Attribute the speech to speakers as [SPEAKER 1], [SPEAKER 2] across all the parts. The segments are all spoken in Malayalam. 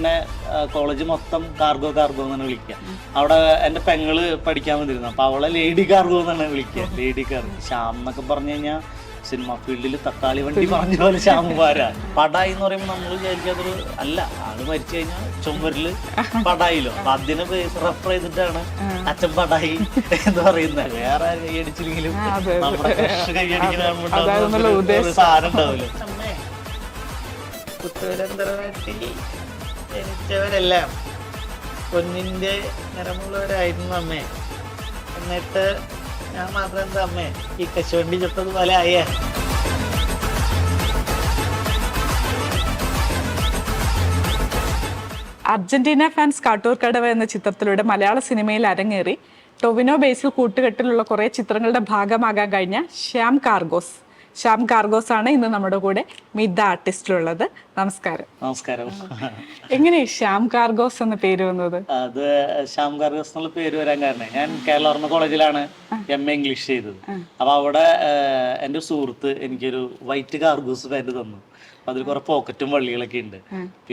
[SPEAKER 1] എന്നെ കോളേജ് മൊത്തം കാർഗോ കാർഗോ എന്നാണ് വിളിക്കുക. അവിടെ എൻ്റെ പെങ്ങള് പഠിക്കാൻ വന്നിരുന്നു. അപ്പൊ അവളെ ലേഡി കാർഗോ എന്നാണ് വിളിക്കുക. Lady cargo. ശ്യാം എന്നൊക്കെ പറഞ്ഞു കഴിഞ്ഞാൽ സിനിമ ഫീൽഡിൽ തക്കാളി വണ്ടി പറഞ്ഞ പോലെ ശ്യാമുമാരാ. പടായി എന്ന് പറയുമ്പോൾ നമ്മൾ വിചാരിക്കാത്തൊരു അല്ല, ആള് മരിച്ചു കഴിഞ്ഞാൽ ചുമരില് പടായിലോ. അപ്പൊ അതിനെ റെഫർ ചെയ്തിട്ടാണ് അച്ഛൻ പടായി എന്ന് പറയുന്നത്. വേറെ കൈയടിച്ചില്ലെങ്കിലും നമ്മുടെ കൈയടിക്കുന്ന സാധനം ഉണ്ടാവില്ല. പുത്തൂരന്തരനാട്ടിൽ ജനിച്ചവരെല്ലാം പൊന്നിന്റെ നിറമുള്ളവരായിരുന്നു അമ്മേ. എന്നിട്ട് ഞാൻ മാത്രം എന്താ അമ്മേ ഈ കശുവണ്ടി ചുട്ടത് പോലെ ആയ.
[SPEAKER 2] അർജന്റീന ഫാൻസ് കാട്ടൂർക്കടവ് എന്ന ചിത്രത്തിലൂടെ മലയാള സിനിമയിൽ അരങ്ങേറി ടൊവിനോ ബേസിൽ കൂട്ടുകെട്ടിലുള്ള കുറെ ചിത്രങ്ങളുടെ ഭാഗമാകാൻ കഴിഞ്ഞ ശ്യാം കാർഗോസ് ആണ് ഇന്ന് നമ്മുടെ കൂടെ മീറ്റ് ദ ആർട്ടിസ്റ്റിലുള്ളത്. നമസ്കാരം.
[SPEAKER 1] നമസ്കാരം.
[SPEAKER 2] എങ്ങനെ ശ്യാം കാർഗോസ് എന്ന പേര് വന്നത്?
[SPEAKER 1] അത് ശ്യാം കാർഗോസ് എന്നുള്ള പേര് വരാൻ കാരണം ഞാൻ കേരള കോളേജിലാണ് MA ഇംഗ്ലീഷ് ചെയ്തത്. അപ്പൊ അവിടെ എൻ്റെ സുഹൃത്ത് എനിക്കൊരു വൈറ്റ് കാർഗോസ് പാൻറ് തന്നു. അപ്പൊ അതിൽ കുറെ പോക്കറ്റും വള്ളികളൊക്കെ ഉണ്ട്.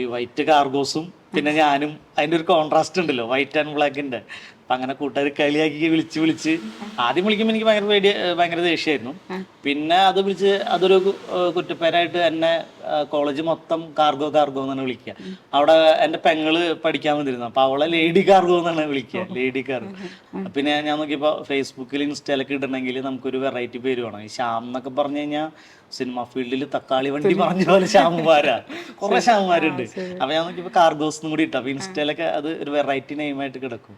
[SPEAKER 1] ഈ വൈറ്റ് കാർഗോസും പിന്നെ ഞാനും അതിന്റെ ഒരു കോൺട്രാസ്റ്റ് ഉണ്ടല്ലോ, വൈറ്റ് ആൻഡ് ബ്ലാക്കിന്റെ. അപ്പൊ അങ്ങനെ കൂട്ടുകാർ കളിയാക്കി വിളിച്ച് ആദ്യം വിളിക്കുമ്പോൾ എനിക്ക് ഭയങ്കര ദേഷ്യമായിരുന്നു. പിന്നെ അത് വിളിച്ച് അതൊരു കുറ്റപ്പേരായിട്ട് എന്നെ കോളേജ് മൊത്തം കാർഗോ കാർഗോ എന്നാണ് വിളിക്കുക. അവിടെ എൻ്റെ പെങ്ങള് പഠിക്കാൻ വന്നിരുന്നു. അപ്പൊ അവളെ ലേഡി കാർഗോ എന്നാണ് വിളിക്കുക. Lady cargo. പിന്നെ ഞാൻ നോക്കിയപ്പോ ഫേസ്ബുക്കിൽ ഇൻസ്റ്റയിലൊക്കെ ഇടണമെങ്കിൽ നമുക്കൊരു വെറൈറ്റി പേര് വേണം. ഈ ശ്യാം എന്നൊക്കെ പറഞ്ഞു കഴിഞ്ഞാൽ സിനിമ ഫീൽഡിൽ തക്കാളി വണ്ടി പറഞ്ഞ പോലെ ശ്യാമുമാരാ. കുറെ ശ്യാമുമാരുണ്ട്. അപ്പൊ ഞാൻ നോക്കിയപ്പോ കാർഗോസ് കൂടി ഇട്ടു. അപ്പൊ ഇൻസ്റ്റയിലൊക്കെ അത് ഒരു വെറൈറ്റി നെയിമായിട്ട് കിടക്കും.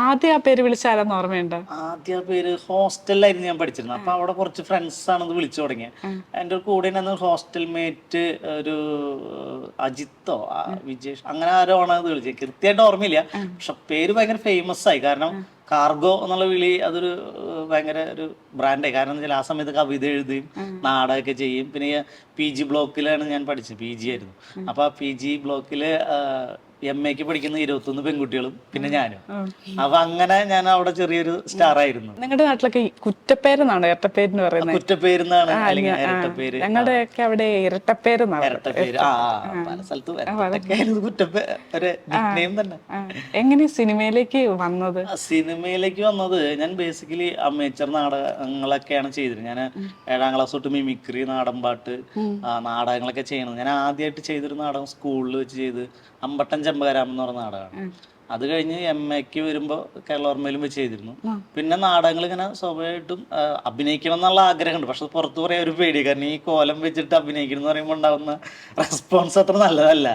[SPEAKER 2] ആദ്യം ആ പേര് വിളിച്ചാലെന്ന് ഓർമ്മയുണ്ട്?
[SPEAKER 1] ആദ്യം ആ പേര് ഹോസ്റ്റലിലായിരുന്നു ഞാൻ പഠിച്ചിരുന്നത്. അപ്പൊ അവിടെ കുറച്ച് ഫ്രണ്ട്സ് ആണെന്ന് വിളിച്ചു തുടങ്ങിയത്. എൻ്റെ കൂടെ ഹോസ്റ്റൽ മേറ്റ് ഒരു അജിത്തോ വിജേഷ് അങ്ങനെ ആരോ ആണ് അത് വിളിച്ചത്. കൃത്യമായിട്ട് ഓർമ്മയില്ല. പക്ഷെ പേര് ഭയങ്കര ഫേമസ് ആയി. കാരണം കാർഗോ എന്നുള്ള വിളി അതൊരു ഭയങ്കര ഒരു ബ്രാൻഡായി. കാരണം എന്താ വെച്ചാൽ ആ സമയത്ത് കവിത എഴുതുകയും നാടകമൊക്കെ ചെയ്യും. പിന്നെ PG ബ്ലോക്കിലാണ് ഞാൻ പഠിച്ചത്. PG ആയിരുന്നു. അപ്പൊ PG ബ്ലോക്കില് MAക്ക് പഠിക്കുന്ന 21 പെൺകുട്ടികളും പിന്നെ ഞാനും. അപ്പൊ അങ്ങനെ ഞാൻ അവിടെ ചെറിയൊരു സ്റ്റാർ ആയിരുന്നു.
[SPEAKER 2] നിങ്ങളുടെ നാട്ടിലൊക്കെ കുറ്റപ്പേരെന്നാണ് ഇരട്ടപ്പേരിന് പറയുന്നത്?
[SPEAKER 1] കുറ്റപ്പേരെന്നാണ്, അല്ലെങ്കിൽ ഇരട്ടപ്പേര്.
[SPEAKER 2] ഞങ്ങളുടെയൊക്കെ അവിടെ ഇരട്ടപ്പേരെന്നാണ്.
[SPEAKER 1] ഇരട്ടപ്പേര് പല സ്ഥലത്തും കുറ്റപ്പേര് തന്നെ.
[SPEAKER 2] എങ്ങനെ സിനിമയിലേക്ക് വന്നത്?
[SPEAKER 1] സിനിമയിലേക്ക് വന്നത് ഞാൻ ബേസിക്കലി അമേച്ചർ നാടകങ്ങളൊക്കെയാണ് ചെയ്തിരുന്നത്. ഞാൻ 7ാം ക്ലാസ് തൊട്ട് മിമിക്രി, നാടൻപാട്ട്, നാടകങ്ങളൊക്കെ ചെയ്യണത്. ഞാൻ ആദ്യമായിട്ട് ചെയ്തൊരു നാടകം സ്കൂളിൽ വെച്ച് ചെയ്ത് അമ്പട്ടൻ ചെമ്പകരാമൻ എന്ന് പറഞ്ഞ നാടകമാണ്. അത് കഴിഞ്ഞ് MAക്ക് വരുമ്പോൾ കേരളോർമ്മയിലും വെച്ച് ചെയ്തിരുന്നു. പിന്നെ നാടകങ്ങൾ ഇങ്ങനെ സ്വാഭാവികമായിട്ടും അഭിനയിക്കണം എന്നുള്ള ആഗ്രഹമുണ്ട്. പക്ഷെ പുറത്ത് പറയാൻ ഒരു പേടി. കാരണം ഈ കോലം വെച്ചിട്ട് അഭിനയിക്കണം എന്ന് പറയുമ്പോൾ ഉണ്ടാകുന്ന റെസ്പോൺസ് അത്ര നല്ലതല്ല.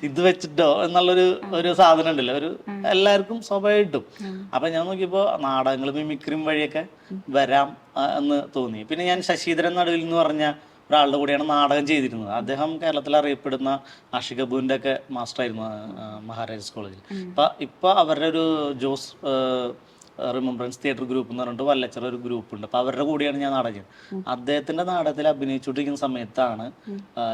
[SPEAKER 1] ഇത് വെച്ചിട്ടോ എന്നുള്ളൊരു സാധനം ഉണ്ടല്ലോ, ഒരു എല്ലാവർക്കും സ്വാഭാവികമായിട്ടും. അപ്പൊ ഞാൻ നോക്കിയപ്പോൾ നാടകങ്ങൾ മിമിക്രിയും വഴിയൊക്കെ വരാം എന്ന് തോന്നി. പിന്നെ ഞാൻ ശശിധരൻ നടുവിൽ എന്ന് പറഞ്ഞ ഒരാളുടെ കൂടെയാണ് നാടകം ചെയ്തിരുന്നത്. അദ്ദേഹം കേരളത്തിൽ അറിയപ്പെടുന്ന ആഷിക് കപൂറിന്റെ ഒക്കെ മാസ്റ്റർ ആയിരുന്നു മഹാരാജാസ് കോളേജിൽ. ഇപ്പൊ അവരുടെ ഒരു ജോസ് റിമംബറൻസ് തിയേറ്റർ ഗ്രൂപ്പ് എന്ന് പറഞ്ഞിട്ട് വല്ലച്ചറ ഒരു ഗ്രൂപ്പ് ഉണ്ട്. അപ്പൊ അവരുടെ കൂടെയാണ് ഞാൻ നാടകം ചെയ്തത്. അദ്ദേഹത്തിന്റെ നാടകത്തിൽ അഭിനയിച്ചുകൊണ്ടിരിക്കുന്ന സമയത്താണ്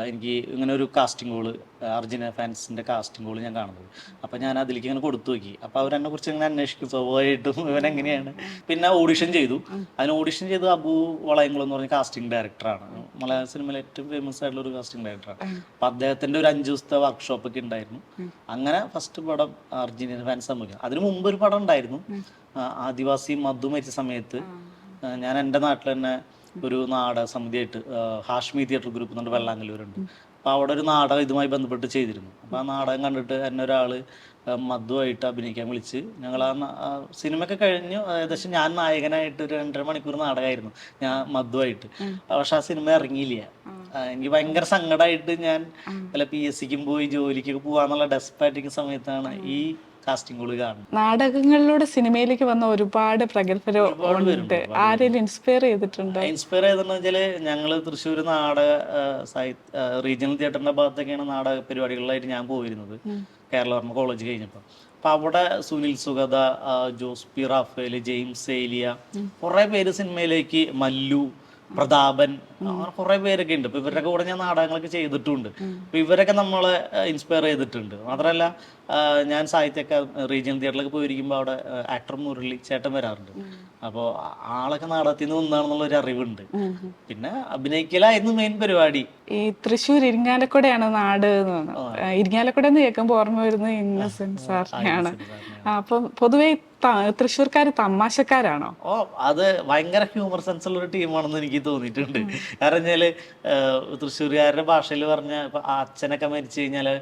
[SPEAKER 1] എനിക്ക് ഇങ്ങനെ ഒരു കാസ്റ്റിംഗ് കോള്, അർജുന ഫാൻസിന്റെ കാസ്റ്റിംഗ് കോള് ഞാൻ കാണുന്നത്. അപ്പൊ ഞാൻ അതിലേക്ക് ഇങ്ങനെ കൊടുത്തു നോക്കി. അപ്പൊ അവരെന്നെ കുറിച്ച് ഇങ്ങനെ അന്വേഷിക്കും സ്വാഭാവികമായിട്ടും ഇവൻ എങ്ങനെയാണ്. പിന്നെ ഓഡിഷൻ ചെയ്തു. അതിന് ഓഡിഷൻ ചെയ്ത് അബു വളയംകുളം എന്ന് പറഞ്ഞ കാസ്റ്റിംഗ് ഡയറക്ടറാണ്. മലയാള സിനിമയിൽ ഏറ്റവും ഫേമസ് ആയിട്ടുള്ള ഒരു കാസ്റ്റിംഗ് ഡയറക്ടറാണ്. അപ്പൊ അദ്ദേഹത്തിന്റെ ഒരു 5 ദിവസത്തെ വർക്ക്ഷോപ്പ് ഒക്കെ ഉണ്ടായിരുന്നു. അങ്ങനെ ഫസ്റ്റ് പടം അർജുന ഫാൻസ് സംഭവിക്കും. അതിന് മുമ്പ് ഒരു പടം ഉണ്ടായിരുന്നു, ആദിവാസി മധു മരിച്ച സമയത്ത്. ഞാൻ എൻ്റെ നാട്ടിൽ തന്നെ ഒരു നാടക സമിതിയായിട്ട് ഹാഷ്മി തിയേറ്റർ ഗ്രൂപ്പ് എന്നുകൊണ്ട് വെള്ളാങ്കല്ലൂരുണ്ട്. അപ്പൊ അവിടെ ഒരു നാടകം ഇതുമായി ബന്ധപ്പെട്ട് ചെയ്തിരുന്നു. അപ്പൊ ആ നാടകം കണ്ടിട്ട് എന്നെ ഒരാള് മധുവായിട്ട് അഭിനയിക്കാൻ വിളിച്ച് ഞങ്ങൾ ആ സിനിമയൊക്കെ കഴിഞ്ഞു. ഏകദേശം ഞാൻ നായകനായിട്ട് ഒരു 2.5 മണിക്കൂർ നാടകമായിരുന്നു ഞാൻ മധുവായിട്ട്. പക്ഷെ ആ സിനിമ ഇറങ്ങിയില്ല. എനിക്ക് ഭയങ്കര സങ്കടമായിട്ട് ഞാൻ വല്ല PSCക്കും പോയി ജോലിക്കൊക്കെ പോവാന്നുള്ള ഡെസ്പായിട്ടിരിക്കുന്ന സമയത്താണ് ഈ കാസ്റ്റിംഗ് കോള് കാണുന്നത്.
[SPEAKER 2] നാടകങ്ങളിലൂടെ സിനിമയിലേക്ക് വന്ന ഒരുപാട് പ്രഗത്ഭരുണ്ട്. ആരെങ്കിലും ഇൻസ്പയർ ചെയ്തിട്ടുണ്ട്?
[SPEAKER 1] ഇൻസ്പയർ ചെയ്തെന്ന് വെച്ചാല് ഞങ്ങള് തൃശ്ശൂർ നാടക റീജിയണൽ തിയേറ്ററിന്റെ ഭാഗത്തൊക്കെയാണ് നാടക പരിപാടികളിലായിട്ട് ഞാൻ പോയിരുന്നത് കേരളവർമ്മ കോളേജ് കഴിഞ്ഞപ്പോൾ. അപ്പൊ അവിടെ സുനിൽ സുഗത, ജോസ് പി റാഫേൽ, ജെയിംസ് ഏലിയ, കുറെ പേര് സിനിമയിലേക്ക്, മല്ലു, പ്രതാപൻ, അങ്ങനെ കുറെ പേരൊക്കെ ഉണ്ട്. അപ്പൊ ഇവരുടെ കൂടെ ഞാൻ നാടകങ്ങളൊക്കെ ചെയ്തിട്ടുണ്ട്. അപ്പൊ ഇവരൊക്കെ നമ്മളെ ഇൻസ്പയർ ചെയ്തിട്ടുണ്ട്. മാത്രമല്ല ഞാൻ സാഹിത്യ റീജിയണൽ തിയേറ്ററിലൊക്കെ പോയിരിക്കുമ്പോൾ അവിടെ ആക്ടർ മുരളി ചേട്ടൻ വരാറുണ്ട്. അപ്പോൾ ആളൊക്കെ നാടകത്തിൽ നിന്ന് വന്നാണെന്നുള്ള ഒരു അറിവുണ്ട്. പിന്നെ അഭിനയിക്കലായിരുന്നു മെയിൻ പരിപാടി.
[SPEAKER 2] ഈ തൃശ്ശൂർ ഇരിങ്ങാലക്കുടയാണ് നാട് എന്ന് തോന്നുന്നു. ഇരിങ്ങാലക്കുട എന്ന് കേൾക്കുമ്പോൾ ഓർമ്മ വരുന്നത് ഇന്നസെന്റ് സാറിനെയാണ്. അപ്പം പൊതുവെ തൃശ്ശൂർക്കാർ തമാശക്കാരാണോ?
[SPEAKER 1] ഓ, അത് ഭയങ്കര ഹ്യൂമർ സെൻസ് ഉള്ള ഒരു ടീമാണെന്ന് എനിക്ക് തോന്നിയിട്ടുണ്ട്. കാരണം വെച്ചാല് തൃശ്ശൂർകാരുടെ ഭാഷയിൽ പറഞ്ഞ ഇപ്പൊ അച്ഛനൊക്കെ മരിച്ചു കഴിഞ്ഞാല്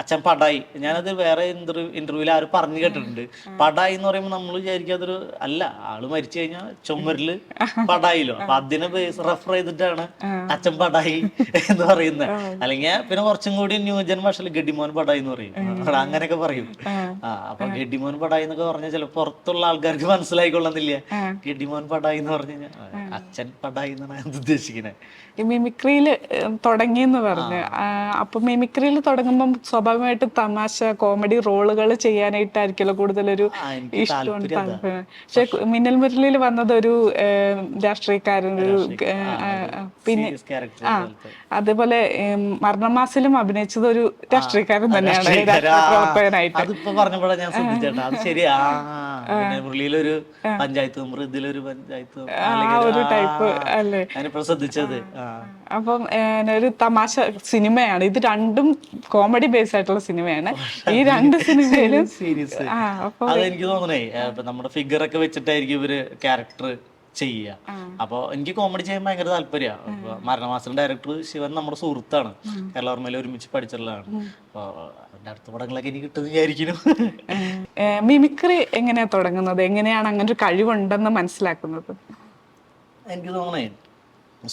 [SPEAKER 1] അച്ഛൻ പടായി, ഞാനത് വേറെ ഇന്റർവ്യൂവിൽ ആരും പറഞ്ഞു കേട്ടിട്ടുണ്ട്. പടായി എന്ന് പറയുമ്പോൾ നമ്മൾ വിചാരിക്കും അതൊരു അല്ല, ആള് മരിച്ചു കഴിഞ്ഞാൽ ചുമരില് പടായിലോ, അപ്പൊ അതിനെ റെഫർ ചെയ്തിട്ടാണ് അച്ഛൻ പടായി എന്ന് പറയുന്നത്. അല്ലെങ്കിൽ പിന്നെ കുറച്ചും കൂടി ന്യൂജൻ ഭാഷയിൽ ഗഡിമോൻ പടായി എന്ന് പറയും, അങ്ങനെയൊക്കെ പറയും. അപ്പൊ ഗഡിമോൻ പടായി എന്നൊക്കെ പറഞ്ഞാൽ ചില പുറത്തുള്ള ആൾക്കാർക്ക് മനസ്സിലായിക്കൊള്ളുന്നില്ല. ഗഡിമോൻ പടായി എന്ന് പറഞ്ഞു കഴിഞ്ഞാൽ അച്ഛൻ പടായി എന്നാണ് ഞാൻ ഉദ്ദേശിക്കുന്നത്.
[SPEAKER 2] ഈ മിമിക്രിയിൽ തുടങ്ങിയെന്ന് പറഞ്ഞു. അപ്പൊ മിമിക്രിയിൽ തുടങ്ങുമ്പോൾ സ്വാഭാവികമായിട്ടും തമാശ കോമഡി റോളുകൾ ചെയ്യാനായിട്ടായിരിക്കുമല്ലോ കൂടുതലൊരു ഇഷ്ടമുണ്ട്. പക്ഷെ മിന്നൽ മുരളിയിൽ വന്നത് ഒരു രാഷ്ട്രീയക്കാരൻ, ഒരു പിന്നെ അതേപോലെ മരണമാസിലും അഭിനയിച്ചത് ഒരു രാഷ്ട്രീയക്കാരൻ തന്നെയാണ്, പ്രവർത്തകനായിട്ട്.
[SPEAKER 1] അതിപ്പോ പറഞ്ഞപ്പോഴാണ് ഞാൻ ശ്രദ്ധിച്ചേട്ടാ, അത് ശരിയാ. മുരളിയിലൊരു പഞ്ചായത്ത് മെമ്പർ, ഇതിലൊരു പഞ്ചായത്ത്
[SPEAKER 2] ഒരു ടൈപ്പ് അല്ലേ,
[SPEAKER 1] ഞാനിപ്പോ ശ്രദ്ധിച്ചത്.
[SPEAKER 2] അപ്പം ഒരു തമാശ സിനിമയാണ് ഇത്, രണ്ടും കോമഡി ബേസ് ആയിട്ടുള്ള സിനിമയാണ് ഈ രണ്ട് സിനിമയിലും.
[SPEAKER 1] സീരിയസ് അതെനിക്ക് തോന്നണേ നമ്മുടെ ഫിഗർ ഒക്കെ വെച്ചിട്ടായിരിക്കും ഇവര് ക്യാരക്ടർ ചെയ്യുക. അപ്പൊ എനിക്ക് കോമഡി ചെയ്യാൻ ഭയങ്കര താല്പര്യമാണ്. മരണമാസം ഡയറക്ടർ ശിവൻ നമ്മുടെ സുഹൃത്താണ്, കേരളോർമയിൽ ഒരുമിച്ച് പഠിച്ചിട്ടുള്ളതാണ്. അപ്പൊ അവന്റെ അടുത്ത പടങ്ങളൊക്കെ എനിക്ക് കിട്ടുന്ന വിചാരിക്കുന്നു.
[SPEAKER 2] മിമിക്രി എങ്ങനെയാ തുടങ്ങുന്നത്, എങ്ങനെയാണ് അങ്ങനെ ഒരു കഴിവുണ്ടെന്ന് മനസ്സിലാക്കുന്നത്?
[SPEAKER 1] എനിക്ക് തോന്നണേ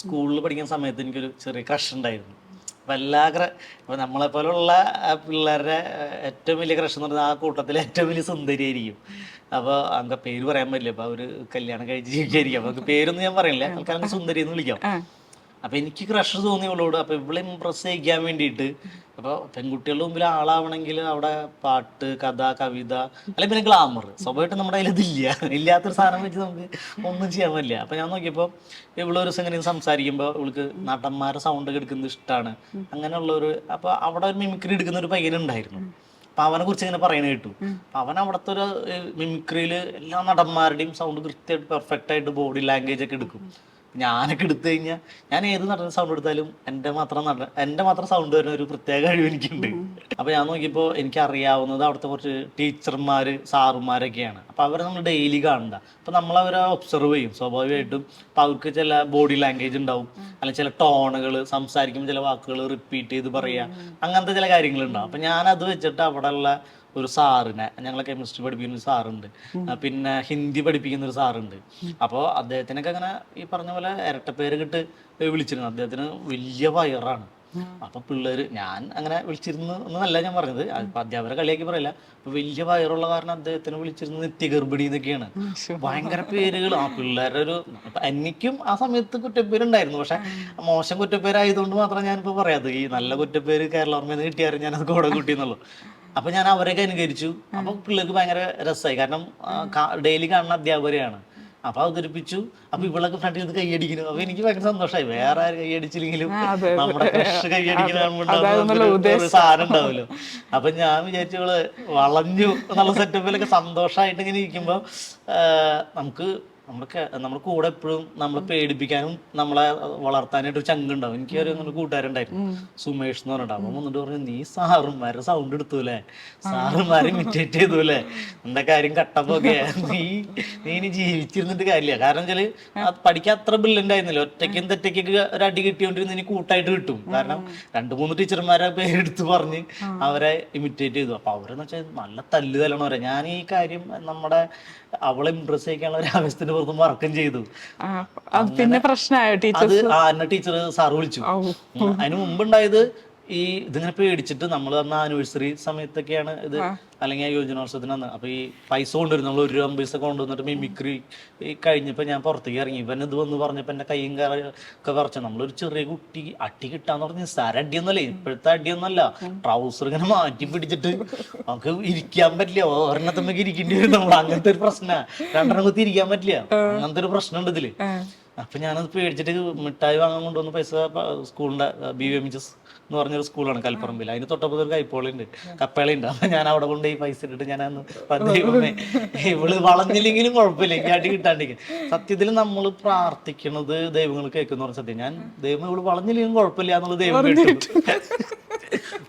[SPEAKER 1] സ്കൂളിൽ പഠിക്കുന്ന സമയത്ത് എനിക്കൊരു ചെറിയ ക്രഷ് ഉണ്ടായിരുന്നു. അപ്പൊ നമ്മളെ പോലുള്ള പിള്ളേരുടെ ഏറ്റവും വലിയ ക്രഷ് എന്ന് പറഞ്ഞാൽ ആ കൂട്ടത്തിലെ ഏറ്റവും വലിയ സുന്ദരിയായിരിക്കും. അപ്പോൾ അങ്ങ് പേര് പറയാൻ പറ്റില്ല, അപ്പൊ അവര് കല്യാണം കഴിച്ച് ജീവിക്കായിരിക്കും. അപ്പൊ പേരൊന്നും ഞാൻ പറയില്ല, ആൾക്കാർക്ക് സുന്ദരി എന്ന് വിളിക്കാം. അപ്പൊ എനിക്ക് ക്രഷ് തോന്നി ഇവളോട്. അപ്പൊ ഇവളെ ഇംപ്രസ് ചെയ്യിക്കാൻ വേണ്ടിയിട്ട്, അപ്പൊ പെൺകുട്ടികളുടെ മുമ്പിൽ ആളാവണമെങ്കിൽ അവിടെ പാട്ട്, കഥ, കവിത, അല്ലെങ്കിൽ പിന്നെ ഗ്ലാമർ, സ്വാഭാവികമായിട്ട് നമ്മുടെ കയ്യിൽ ഇതില്ല. ഇല്ലാത്തൊരു സാധനം വെച്ച് നമുക്ക് ഒന്നും ചെയ്യാൻ പറ്റില്ല. അപ്പൊ ഞാൻ നോക്കിയപ്പോൾ ഇവളൊരു ദിവസം ഇങ്ങനെ സംസാരിക്കുമ്പോൾ ഇവൾക്ക് നടന്മാരെ സൗണ്ട് എടുക്കുന്നത് ഇഷ്ടമാണ്, അങ്ങനെയുള്ളൊരു. അപ്പൊ അവിടെ ഒരു മിമിക്രി എടുക്കുന്ന ഒരു പയ്യനുണ്ടായിരുന്നു. അപ്പൊ അവനെ കുറിച്ച് ഇങ്ങനെ പറയുന്നത് കേട്ടു. അപ്പൊ അവൻ അവിടുത്തെ ഒരു മിമിക്രിയില് എല്ലാ നടന്മാരുടെയും സൗണ്ട് കൃത്യമായിട്ട് പെർഫെക്റ്റ് ആയിട്ട് ബോഡി ലാംഗ്വേജ് ഒക്കെ എടുക്കും. ഞാനൊക്കെ എടുത്തു കഴിഞ്ഞാൽ ഞാൻ ഏത് നടൻ സൗണ്ട് എടുത്താലും എൻ്റെ മാത്രം സൗണ്ട് വരുന്ന ഒരു പ്രത്യേക കഴിവ് എനിക്കുണ്ട്. അപ്പൊ ഞാൻ നോക്കിയപ്പോൾ എനിക്ക് അറിയാവുന്നത് അവിടുത്തെ കുറച്ച് ടീച്ചർമാര്, സാറുമാരൊക്കെയാണ്. അപ്പൊ അവരെ നമ്മൾ ഡെയിലി കാണണ്ട. അപ്പൊ നമ്മൾ അവരെ ഒബ്സർവ് ചെയ്യും സ്വാഭാവികമായിട്ടും. അപ്പൊ അവർക്ക് ചില ബോഡി ലാംഗ്വേജ് ഉണ്ടാവും, അല്ലെങ്കിൽ ചില ടോണുകൾ, സംസാരിക്കുമ്പോൾ ചില വാക്കുകൾ റിപ്പീറ്റ് ചെയ്ത് പറയുക, അങ്ങനത്തെ ചില കാര്യങ്ങളുണ്ടാവും. അപ്പൊ ഞാൻ അത് വെച്ചിട്ട് അവിടെ ഉള്ള ഒരു സാറിനെ, ഞങ്ങളെ കെമിസ്ട്രി പഠിപ്പിക്കുന്ന ഒരു സാറുണ്ട്, പിന്നെ ഹിന്ദി പഠിപ്പിക്കുന്ന ഒരു സാറുണ്ട്. അപ്പോൾ അദ്ദേഹത്തിനൊക്കെ അങ്ങനെ ഈ പറഞ്ഞ പോലെ ഇരട്ടപ്പേര് കിട്ട് വിളിച്ചിരുന്നു. അദ്ദേഹത്തിന് വലിയ വയറാണ്. അപ്പൊ പിള്ളേര്, ഞാൻ അങ്ങനെ വിളിച്ചിരുന്നു എന്നല്ല ഞാൻ പറഞ്ഞത്, അപ്പൊ അധ്യാപകരെ കളിയാക്കി പറയില്ല. അപ്പൊ വലിയ വയറുള്ള കാരണം അദ്ദേഹത്തിന് വിളിച്ചിരുന്നത് നിത്യഗർഭിണി എന്നൊക്കെയാണ്. ഭയങ്കര പേരുകൾ. ആ പിള്ളേരുടെ ഒരു, എനിക്കും ആ സമയത്ത് കുറ്റപ്പേരുണ്ടായിരുന്നു. പക്ഷെ മോശം കുറ്റപ്പേരായതുകൊണ്ട് മാത്രം ഞാനിപ്പോ പറയാത്. ഈ നല്ല കുറ്റപ്പേര് കേരളോർമ്മയിൽ നിന്ന് കിട്ടിയാലും ഞാനത് കൂടെ കൂട്ടിയെന്നുള്ളൂ. അപ്പൊ ഞാൻ അവരെയൊക്കെ അനുകരിച്ചു. അപ്പൊ പിള്ളേർക്ക് ഭയങ്കര രസമായി, കാരണം ഡെയിലി കാണുന്ന അധ്യാപകരെയാണ്. അപ്പൊ അവതരിപ്പിച്ചു. അപ്പൊ ഇവളൊക്കെ ഫ്രണ്ടിൽ നിന്ന് കൈയടിക്കുന്നു. അപ്പൊ എനിക്ക് ഭയങ്കര സന്തോഷമായി. വേറെ ആരും കൈയടിച്ചില്ലെങ്കിലും നമ്മുടെ ക്രഷ് കൈയടിക്കുന്ന സാധനം ഉണ്ടാവുമല്ലോ. അപ്പൊ ഞാൻ വിചാരിച്ചു ഇവള് വളഞ്ഞു എന്നുള്ള സെറ്റപ്പിലൊക്കെ സന്തോഷമായിട്ട് ഇങ്ങനെ ഇരിക്കുമ്പോ നമ്മുടെ കൂടെ എപ്പോഴും നമ്മളെ പേടിപ്പിക്കാനും നമ്മളെ വളർത്താനായിട്ട് ഒരു ചങ്കുണ്ടാവും. എനിക്ക് ഒരു കൂട്ടുകാരുണ്ടായിരുന്നു, സുമേഷ് എന്ന് പറഞ്ഞിട്ട്. അവൻ വന്നിട്ട് പറഞ്ഞു, നീ സാറുമാരെ സൗണ്ട് എടുത്തൂല്ലേ, സാറുമാരെ ഇമിറ്റേറ്റ് ചെയ്തൂല്ലേ, എന്റെ കാര്യം കട്ടപ്പൊക്കെ, നീ ഇനി ജീവിച്ചിരുന്നിട്ട് കാര്യമില്ല. കാരണം വെച്ചാല് പഠിക്കാൻ അത്ര ബ്രില്യൻ്റ് ആയിരുന്നില്ല. ഒറ്റയ്ക്കും തെറ്റയ്ക്കൊക്കെ ഒരു അടി കിട്ടിയോണ്ടിരുന്ന് ഇനി കൂട്ടായിട്ട് കിട്ടും. കാരണം 2-3 ടീച്ചർമാരെ പേരെടുത്ത് പറഞ്ഞ് അവരെ ഇമിറ്റേറ്റ് ചെയ്തു. അപ്പൊ അവരെന്ന് വെച്ചാൽ നല്ല തല്ല് തല്ലണവരെ. ഞാൻ ഈ കാര്യം നമ്മുടെ അവളെ ഇംപ്രസ് ചെയ്യിക്കാനുള്ള ഒരു ആവശ്യത്തിന് പുറത്തും വർക്കും ചെയ്തു.
[SPEAKER 2] പിന്നെ പ്രശ്നമായോ ടീച്ചർ?
[SPEAKER 1] എന്നെ ടീച്ചർ സാറ് വിളിച്ചു. അതിന് മുമ്പുണ്ടായത് ഈ ഇതിങ്ങനെ പേടിച്ചിട്ട് നമ്മൾ അന്ന് ആനിവേഴ്സറി സമയത്തൊക്കെയാണ് ഇത്, അല്ലെങ്കിൽ യുവജനോത്സവത്തിന് അന്ന്. അപ്പൊ ഈ പൈസ കൊണ്ടുവരും, നമ്മൾ 1 രൂപ പൈസ കൊണ്ടുവന്നിട്ട് മിമിക്രി കഴിഞ്ഞപ്പോ ഞാൻ പുറത്തേക്ക് ഇറങ്ങി. ഇവൻ ഇത് വന്ന് പറഞ്ഞപ്പോ എന്റെ കൈയും ഒക്കെ പറിച്ചു. നമ്മളൊരു ചെറിയ കുട്ടി അടി കിട്ടാന്ന് പറഞ്ഞ സാര അടിയൊന്നുമല്ലേ, ഇപ്പോഴത്തെ അടിയൊന്നുമല്ല. ട്രൗസർ ഇങ്ങനെ മാറ്റി പിടിച്ചിട്ട് നമുക്ക് ഇരിക്കാൻ പറ്റില്ല, ഒരെണ്ണത്തുമ്പോ ഇരിക്കേണ്ടി വരും നമ്മൾ. അങ്ങനത്തെ ഒരു പ്രശ്നമാണ്. 2 കുത്തി ഇരിക്കാൻ പറ്റില്ല, അങ്ങനത്തെ ഒരു പ്രശ്നമുണ്ട് ഇതില്. അപ്പൊ ഞാനത് പേടിച്ചിട്ട് മിഠായി വാങ്ങാൻ കൊണ്ടുവന്ന പൈസ സ്കൂളിന്റെ BVMHS എന്ന് പറഞ്ഞൊരു സ്കൂളാണ് കൽപ്പറമ്പിൽ, അതിന് തൊട്ടപ്പുറത്ത് ഒരു കൈപ്പോളുണ്ട്, കപ്പേളയുണ്ട്. അപ്പൊ ഞാൻ അവിടെ കൊണ്ട് ഈ പൈസ ഇട്ടിട്ട് ഞാൻ ദൈവമേ ഇവള് വളഞ്ഞില്ലെങ്കിലും കുഴപ്പമില്ല, എനിക്ക് അടി കിട്ടാണ്ടിരിക്കും. സത്യത്തിൽ നമ്മൾ പ്രാർത്ഥിക്കണത് ദൈവങ്ങൾ കേൾക്കുന്ന പറഞ്ഞ സത്യം. ഞാൻ ദൈവം ഇവള് വളഞ്ഞില്ലെങ്കിലും കുഴപ്പമില്ല എന്നുള്ളത് ദൈവം കേട്ടു.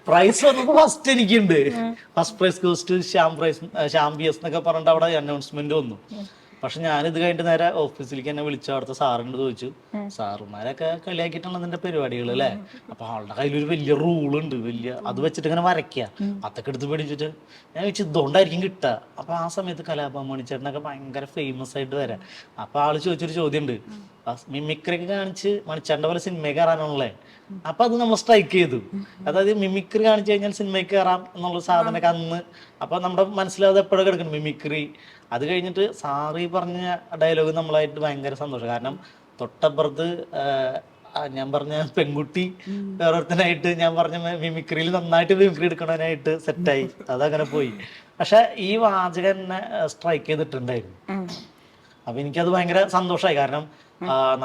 [SPEAKER 1] പ്രൈസ് വന്നപ്പോ ഫസ്റ്റ് എനിക്കുണ്ട്, first prize goes to Shyam BS എന്നൊക്കെ പറഞ്ഞിട്ട് അവിടെ അനൗൺസ്മെന്റ് വന്നു. പക്ഷെ ഞാനിത് കഴിഞ്ഞിട്ട് നേരെ ഓഫീസിലേക്ക് എന്നെ വിളിച്ചു. അവിടുത്തെ സാറിനോട് ചോദിച്ചു, സാറുമാരൊക്കെ കളിയാക്കിയിട്ടാണ് അതിന്റെ പരിപാടികൾ അല്ലേ, അപ്പൊ ആളുടെ കയ്യിലൊരു വലിയ റൂളുണ്ട്, വലിയ അത് വെച്ചിട്ട് ഇങ്ങനെ വരയ്ക്കുക, അതൊക്കെ എടുത്ത് പേടിച്ചിട്ട് ഞാൻ വെച്ച് ഇതുകൊണ്ടായിരിക്കും കിട്ടുക. അപ്പൊ ആ സമയത്ത് കലാഭവൻ മണിച്ചേട്ടനൊക്കെ ഭയങ്കര ഫേമസ് ആയിട്ട് വരാം. അപ്പൊ ആള് ചോദിച്ചൊരു ചോദ്യം ഉണ്ട്, മിമിക്രി ഒക്കെ കാണിച്ച് മണിച്ചേട്ടൻ്റെ പോലെ സിനിമയിൽ കയറാനുള്ളേ. അപ്പൊ അത് നമ്മൾ സ്ട്രൈക്ക് ചെയ്തു. അതായത് മിമിക്രി കാണിച്ചു കഴിഞ്ഞാൽ സിനിമയ്ക്ക് കയറാം എന്നുള്ള സാധനമൊക്കെ അന്ന് അപ്പൊ നമ്മുടെ മനസ്സിലത് എപ്പോഴും കിടക്കണം മിമിക്രി. അത് കഴിഞ്ഞിട്ട് സാറ് ഈ പറഞ്ഞ ഡയലോഗ് നമ്മളായിട്ട് ഭയങ്കര സന്തോഷം. കാരണം തൊട്ടപ്പുറത്ത് ഞാൻ പറഞ്ഞ പെൺകുട്ടി വേറൊരുത്തനായിട്ട് ഞാൻ പറഞ്ഞ മിമിക്രിയിൽ നന്നായിട്ട് മിമിക്രി എടുക്കണതിനായിട്ട് സെറ്റായി, അതങ്ങനെ പോയി. പക്ഷെ ഈ വാചകം എന്നെ സ്ട്രൈക്ക് ചെയ്തിട്ടുണ്ടായിരുന്നു. അപ്പൊ എനിക്കത് ഭയങ്കര സന്തോഷമായി. കാരണം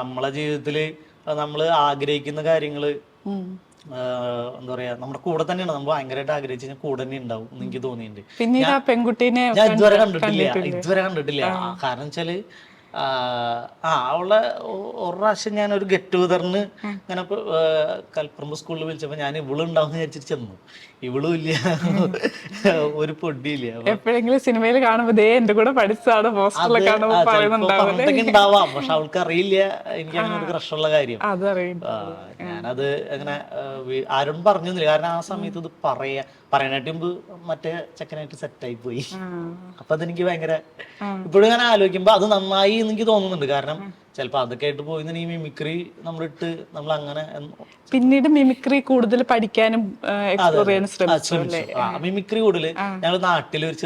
[SPEAKER 1] നമ്മളെ ജീവിതത്തില് നമ്മൾ ആഗ്രഹിക്കുന്ന കാര്യങ്ങള് എന്താ പറയാ നമ്മുടെ കൂടെ തന്നെയാണ്. നമ്മൾ ഭയങ്കരമായിട്ട് ആഗ്രഹിച്ചു കഴിഞ്ഞാൽ കൂടെ തന്നെ ഉണ്ടാവും എന്ന് എനിക്ക് തോന്നിയിട്ടുണ്ട്. ഞാൻ ഇതുവരെ കണ്ടിട്ടില്ല. കാരണം വെച്ചാല് അവളെ ഒരു പ്രാവശ്യം ഞാൻ ഒരു ഗെറ്റ് ടുഗദറിന് ഇങ്ങനെ കൽപ്പറമ്പ് സ്കൂളിൽ വിളിച്ചപ്പോ ഞാൻ ഇവളുണ്ടാവും വിചാരിച്ചിട്ട് ചെന്നു. ഇവളും ഇല്ല, ഒരു പൊടിയില്ല.
[SPEAKER 2] എപ്പോഴെങ്കിലും സിനിമയിൽ കാണുമ്പോ എന്റെ കൂടെ പഠിച്ചതാണ്
[SPEAKER 1] പറഞ്ഞിട്ടൊക്കെ ഉണ്ടാവാം, പക്ഷെ അവൾക്ക് അറിയില്ല എനിക്ക് അങ്ങനെ ഒരു ക്രഷുള്ള കാര്യം. ഞാനത് അങ്ങനെ ആരോടും പറഞ്ഞില്ല. കാരണം ആ സമയത്ത് ഇത് പറയാനായിട്ട് മുമ്പ് മറ്റേ ചെക്കനായിട്ട് സെറ്റായി പോയി. അപ്പൊ അതെനിക്ക് ഭയങ്കര ഇപ്പോഴും ഞാൻ ആലോചിക്കുമ്പോ അത് നന്നായി എനിക്ക് തോന്നുന്നുണ്ട്. കാരണം ചിലപ്പോ അതൊക്കെ ആയിട്ട് പോയി ഈ മിമിക്രി നമ്മളിട്ട് നമ്മൾ അങ്ങനെ
[SPEAKER 2] പിന്നീട് മിമിക്രി കൂടുതൽ പഠിക്കാനും
[SPEAKER 1] മിമിക്രി കൂടുതൽ ഞങ്ങൾ നാട്ടിൽ ഒരു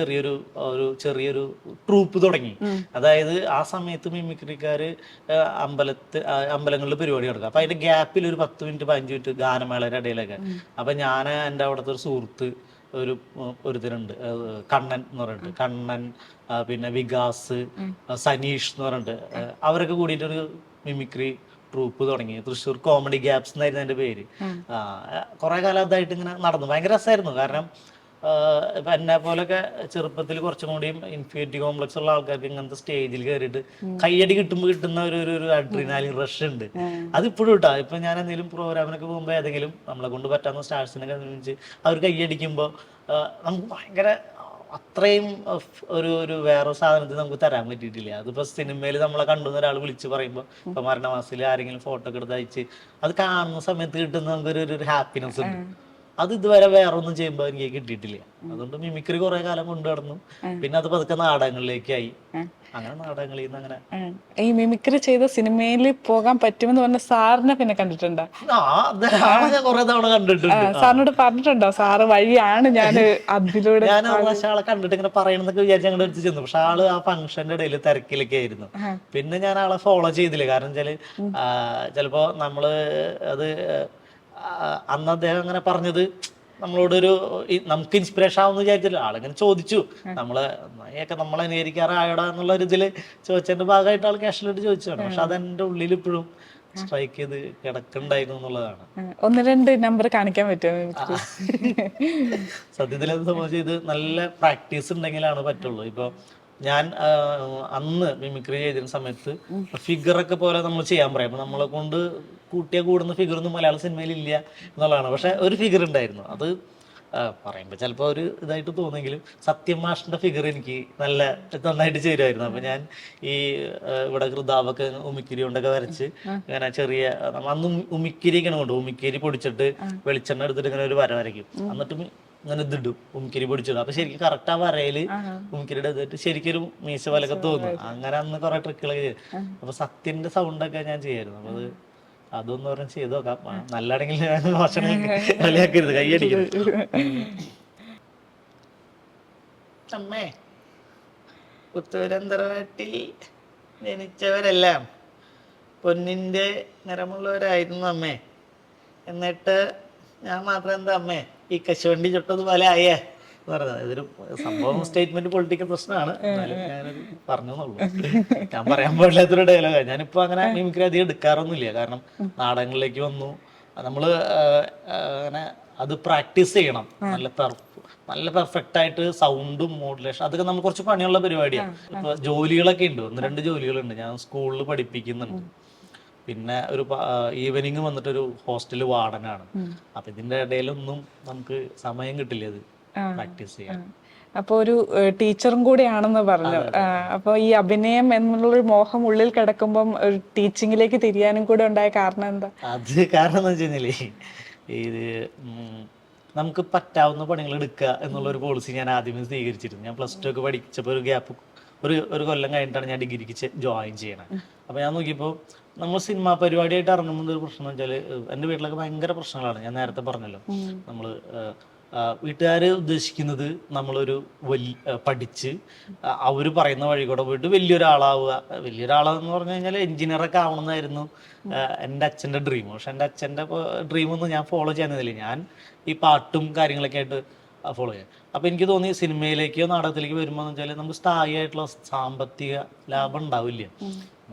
[SPEAKER 1] ചെറിയൊരു ട്രൂപ്പ് തുടങ്ങി. അതായത് ആ സമയത്ത് മിമിക്രിക്കാര് അമ്പലങ്ങളിൽ പരിപാടി നടക്കുക. അപ്പൊ അതിന്റെ ഗ്യാപ്പിൽ ഒരു 10 മിനിറ്റ് 15 മിനിറ്റ് ഗാനമേളയുടെ ഇടയിലൊക്കെ. അപ്പൊ ഞാൻ എൻ്റെ അവിടുത്തെ ഒരു സുഹൃത്ത് ഒരുത്തരുണ്ട്, കണ്ണൻ എന്ന് പറഞ്ഞിട്ട്, കണ്ണൻ പിന്നെ വികാസ്, സനീഷ് എന്ന് പറഞ്ഞിട്ട്, അവരൊക്കെ കൂടിയിട്ടൊരു മിമിക്രി ട്രൂപ്പ് തുടങ്ങി. തൃശ്ശൂർ കോമഡി ഗ്യാപ്സ് എന്നായിരുന്നു എൻ്റെ പേര്. കുറെ കാലം അതായിട്ട് ഇങ്ങനെ നടന്നു. ഭയങ്കര രസമായിരുന്നു. കാരണം ഇപ്പൊ എന്നെ പോലൊക്കെ ചെറുപ്പത്തിൽ കുറച്ചും കൂടിയും ഇൻഫീരിയോറിറ്റി കോംപ്ലക്സ് ഉള്ള ആൾക്കാർക്ക് ഇങ്ങനത്തെ സ്റ്റേജിൽ കയറിയിട്ട് കയ്യടി കിട്ടുമ്പോൾ കിട്ടുന്ന ഒരു അഡ്രിനാലിൻ റഷ് ഉണ്ട്. അതിപ്പോഴും കിട്ടാ. ഇപ്പൊ ഞാൻ എന്തെങ്കിലും പ്രോഗ്രാമിനൊക്കെ പോകുമ്പോൾ ഏതെങ്കിലും നമ്മളെ കൊണ്ട് പറ്റാവുന്ന സ്റ്റാർസിനൊക്കെ അനുസരിച്ച് അവർ കയ്യടിക്കുമ്പോൾ നമുക്ക് ഭയങ്കര അത്രയും ഒരു വേറെ സാധനത്തിൽ നമുക്ക് തരാൻ പറ്റിയിട്ടില്ല. അതിപ്പോ സിനിമയിൽ നമ്മളെ കണ്ടുന്ന ഒരാൾ വിളിച്ച് പറയുമ്പോൾ ഇപ്പൊ മരണമാസത്തിൽ ആരെങ്കിലും ഫോട്ടോ ഒക്കെ എടുത്ത് അയച്ച് അത് കാണുന്ന സമയത്ത് കിട്ടുന്ന നമുക്കൊരു ഹാപ്പിനെസ് ഉണ്ട്. അത് ഇതുവരെ വേറെ ഒന്നും ചെയ്യുമ്പോൾ എനിക്ക് കിട്ടിയിട്ടില്ല. അതുകൊണ്ട് മിമിക്രി കുറെ കാലം കൊണ്ടു നടന്നു. പിന്നെ അത് പതുക്കെ നാടകങ്ങളിലേക്കായി. അങ്ങനെ നാടകങ്ങളിൽ നിന്ന് അങ്ങനെ
[SPEAKER 2] ഈ മിമിക്രി ചെയ്ത സിനിമയിൽ പോകാൻ പറ്റുമെന്ന് പറഞ്ഞ സാറിനെ പിന്നെ കണ്ടിട്ടുണ്ടോ?
[SPEAKER 1] ഞാൻ കുറെ തവണ കണ്ടിട്ടുണ്ട്.
[SPEAKER 2] സാറിനോട് പറഞ്ഞിട്ടുണ്ടോ സാറ് വഴിയാണ് ഞാൻ അതിലൂടെ?
[SPEAKER 1] ഞാൻ ആളെ കണ്ടിട്ട് ഇങ്ങനെ പറയണമെന്നൊക്കെ വിചാരിച്ച് ഞങ്ങളുടെ അടുത്ത് ചെന്നു. പക്ഷെ ആള് ആ ഫംഗ്ഷന്റെ ഇടയിൽ തിരക്കിലൊക്കെ ആയിരുന്നു. പിന്നെ ഞാൻ ആളെ ഫോളോ ചെയ്തില്ല. കാരണം വെച്ചാല് ചിലപ്പോ നമ്മള് അത് അന്ന് അദ്ദേഹം അങ്ങനെ പറഞ്ഞത് നമ്മളോടൊരു നമുക്ക് ഇൻസ്പിറേഷൻ ആവുമെന്ന് വിചാരിച്ചില്ല. ആളിങ്ങനെ ചോദിച്ചു, നമ്മളെ അനുകരിക്കാറായടാ എന്നുള്ള ഒരു ഇതില് ചോദിച്ചതിന്റെ ഭാഗമായിട്ട് ആൾ ക്യാഷ്വലായിട്ട് ചോദിച്ചതാണ്. പക്ഷെ അതെന്റെ ഉള്ളിൽ ഇപ്പോഴും സ്ട്രൈക്ക് ചെയ്ത് കിടക്കുന്നുണ്ടായിരുന്നു എന്നുള്ളതാണ്.
[SPEAKER 2] 1-2 നമ്പർ കാണിക്കാൻ പറ്റുമോ?
[SPEAKER 1] സത്യത്തിൽ അത് സംബന്ധിച്ച് ഇത് നല്ല പ്രാക്ടീസ് ഉണ്ടെങ്കിലാണ് പറ്റുള്ളൂ. ഇപ്പൊ ഞാൻ അന്ന് മിമിക്രി ചെയ്തിരുന്ന സമയത്ത് ഫിഗറൊക്കെ പോലെ നമ്മൾ ചെയ്യാൻ പറയാം. അപ്പൊ നമ്മളെ കൊണ്ട് കൂടുന്ന ഫിഗർ ഒന്നും മലയാള സിനിമയിൽ ഇല്ല എന്നുള്ളതാണ്. പക്ഷെ ഒരു ഫിഗർ ഉണ്ടായിരുന്നു. അത് പറയുമ്പോൾ ചിലപ്പോൾ ഒരു ഇതായിട്ട് തോന്നുമെങ്കിലും സത്യം മാഷിന്റെ ഫിഗർ എനിക്ക് നന്നായിട്ട് ചേരുമായിരുന്നു. അപ്പൊ ഞാൻ ഈ ഇവിടെ കൃതാവൊക്കെ ഉമിക്കിരി കൊണ്ടൊക്കെ വരച്ച് ഇങ്ങനെ ചെറിയ അന്ന് ഉമിക്കിരിയൊക്കെയാണ് കൊണ്ട് ഉമിക്കിരി പൊടിച്ചിട്ട് വെളിച്ചെണ്ണ എടുത്തിട്ട് ഇങ്ങനെ ഒരു വര വരയ്ക്കും. എന്നിട്ട് ഇങ്ങനെ ഇതിടും ഉമിക്കിരി പൊടിച്ചിടും. അപ്പൊ ശരിക്കും കറക്റ്റ് ആ വരയില് ഉമിക്കിരിയുടെ ഇതിട്ട് ശരിക്കും ഒരു മീശ പോലൊക്കെ തോന്നും. അങ്ങനെ അന്ന് കുറെ ട്രിക്കുകളൊക്കെ ചെയ്തു. അപ്പൊ സത്യന്റെ സൗണ്ടൊക്കെ ഞാൻ ചെയ്യായിരുന്നു. അപ്പൊ അതൊന്നും പറഞ്ഞ് ചെയ്ത് നോക്കാം. നല്ലാണെങ്കിൽ ഭക്ഷണം കളിയാക്കരുത്, കൈയടിക്കരുത്. അമ്മേ, പുത്തൂരന്തരവാട്ടിൽ ജനിച്ചവരെല്ലാം പൊന്നിന്റെ നിറമുള്ളവരായിരുന്നു അമ്മേ. എന്നിട്ട് ഞാൻ മാത്രം എന്താ അമ്മേ ഈ കശുവണ്ടി ചുട്ടതുപോലെ ആയേ പറഞ്ഞത് ഇതൊരു സംഭവം സ്റ്റേറ്റ്മെന്റ് പൊളിറ്റിക്കൽ പ്രശ്നമാണ്, എന്നാലും ഞാനത് പറഞ്ഞെന്നുള്ളൂ. ഞാൻ പറയാൻ പാടില്ലാത്തൊരു ഡയലോഗാണ്. ഞാനിപ്പോ അങ്ങനെ മിമിക്രി അധികം എടുക്കാറൊന്നുമില്ല, കാരണം നാടകങ്ങളിലേക്ക് വന്നു. നമ്മള് അങ്ങനെ അത് പ്രാക്ടീസ് ചെയ്യണം, നല്ല പെർഫെക്റ്റ് ആയിട്ട് സൗണ്ടും മോഡുലേഷൻ അതൊക്കെ നമുക്ക് കുറച്ച് പണിയുള്ള പരിപാടിയാണ്. ഇപ്പൊ ജോലികളൊക്കെ ഉണ്ട്, 1-2 ജോലികളുണ്ട്. ഞാൻ സ്കൂളിൽ പഠിപ്പിക്കുന്നുണ്ട്, പിന്നെ ഒരു ഈവനിങ് വന്നിട്ട് ഒരു ഹോസ്റ്റല് വാർഡനാണ്. അപ്പൊ ഇതിന്റെ ഇടയിലൊന്നും നമുക്ക് സമയം കിട്ടില്ല ഇത് പ്രാക്ടീസ് ചെയ്യാൻ.
[SPEAKER 2] അപ്പൊ ഒരു ടീച്ചറും കൂടിയാണെന്ന് പറഞ്ഞു. അപ്പൊ ഈ അഭിനയം എന്നുള്ളൊരു മോഹം ഉള്ളിൽ കിടക്കുമ്പം ഒരു ടീച്ചിങ്ങിലേക്ക് തിരിയാനും കൂടെ ഉണ്ടായ കാരണം എന്താ?
[SPEAKER 1] അത് കാരണം എന്ന് വെച്ച് കഴിഞ്ഞാല് ഇത് നമുക്ക് പറ്റാവുന്ന പണികൾ എടുക്കുക എന്നുള്ളൊരു പോളിസി ഞാൻ ആദ്യമേ സ്വീകരിച്ചിരുന്നു. ഞാൻ +2 ഒക്കെ പഠിച്ചപ്പോൾ ഒരു ഗ്യാപ്പ്, ഒരു കൊല്ലം കഴിഞ്ഞിട്ടാണ് ഞാൻ ഡിഗ്രിക്ക് ജോയിൻ ചെയ്യണത്. അപ്പോൾ ഞാൻ നോക്കിയപ്പോൾ നമ്മൾ സിനിമാ പരിപാടിയായിട്ട് ഇറങ്ങുമ്പോൾ ഒരു പ്രശ്നം എന്ന് വെച്ചാൽ എൻ്റെ വീട്ടിലൊക്കെ ഭയങ്കര പ്രശ്നങ്ങളാണ്. ഞാൻ നേരത്തെ പറഞ്ഞല്ലോ, നമ്മൾ വീട്ടുകാർ ഉദ്ദേശിക്കുന്നത് നമ്മളൊരു പഠിച്ച് അവർ പറയുന്ന വഴി കൂടെ പോയിട്ട് വലിയൊരാളാന്ന് പറഞ്ഞു കഴിഞ്ഞാൽ എഞ്ചിനീയറൊക്കെ ആവണമെന്നായിരുന്നു എൻ്റെ അച്ഛൻ്റെ ഡ്രീം. പക്ഷെ എൻ്റെ അച്ഛൻ്റെ ഡ്രീമൊന്നും ഞാൻ ഫോളോ ചെയ്യുന്നില്ല. ഞാൻ ഈ പാട്ടും കാര്യങ്ങളൊക്കെ ആയിട്ട് ഫോളോ ചെയ്യാം. അപ്പോൾ എനിക്ക് തോന്നി സിനിമയിലേക്കോ നാടകത്തിലേക്കോ വരുമ്പോൾ എന്ന് വെച്ചാൽ നമുക്ക് സ്ഥായിയായിട്ടുള്ള സാമ്പത്തിക ലാഭം ഉണ്ടാവില്ല.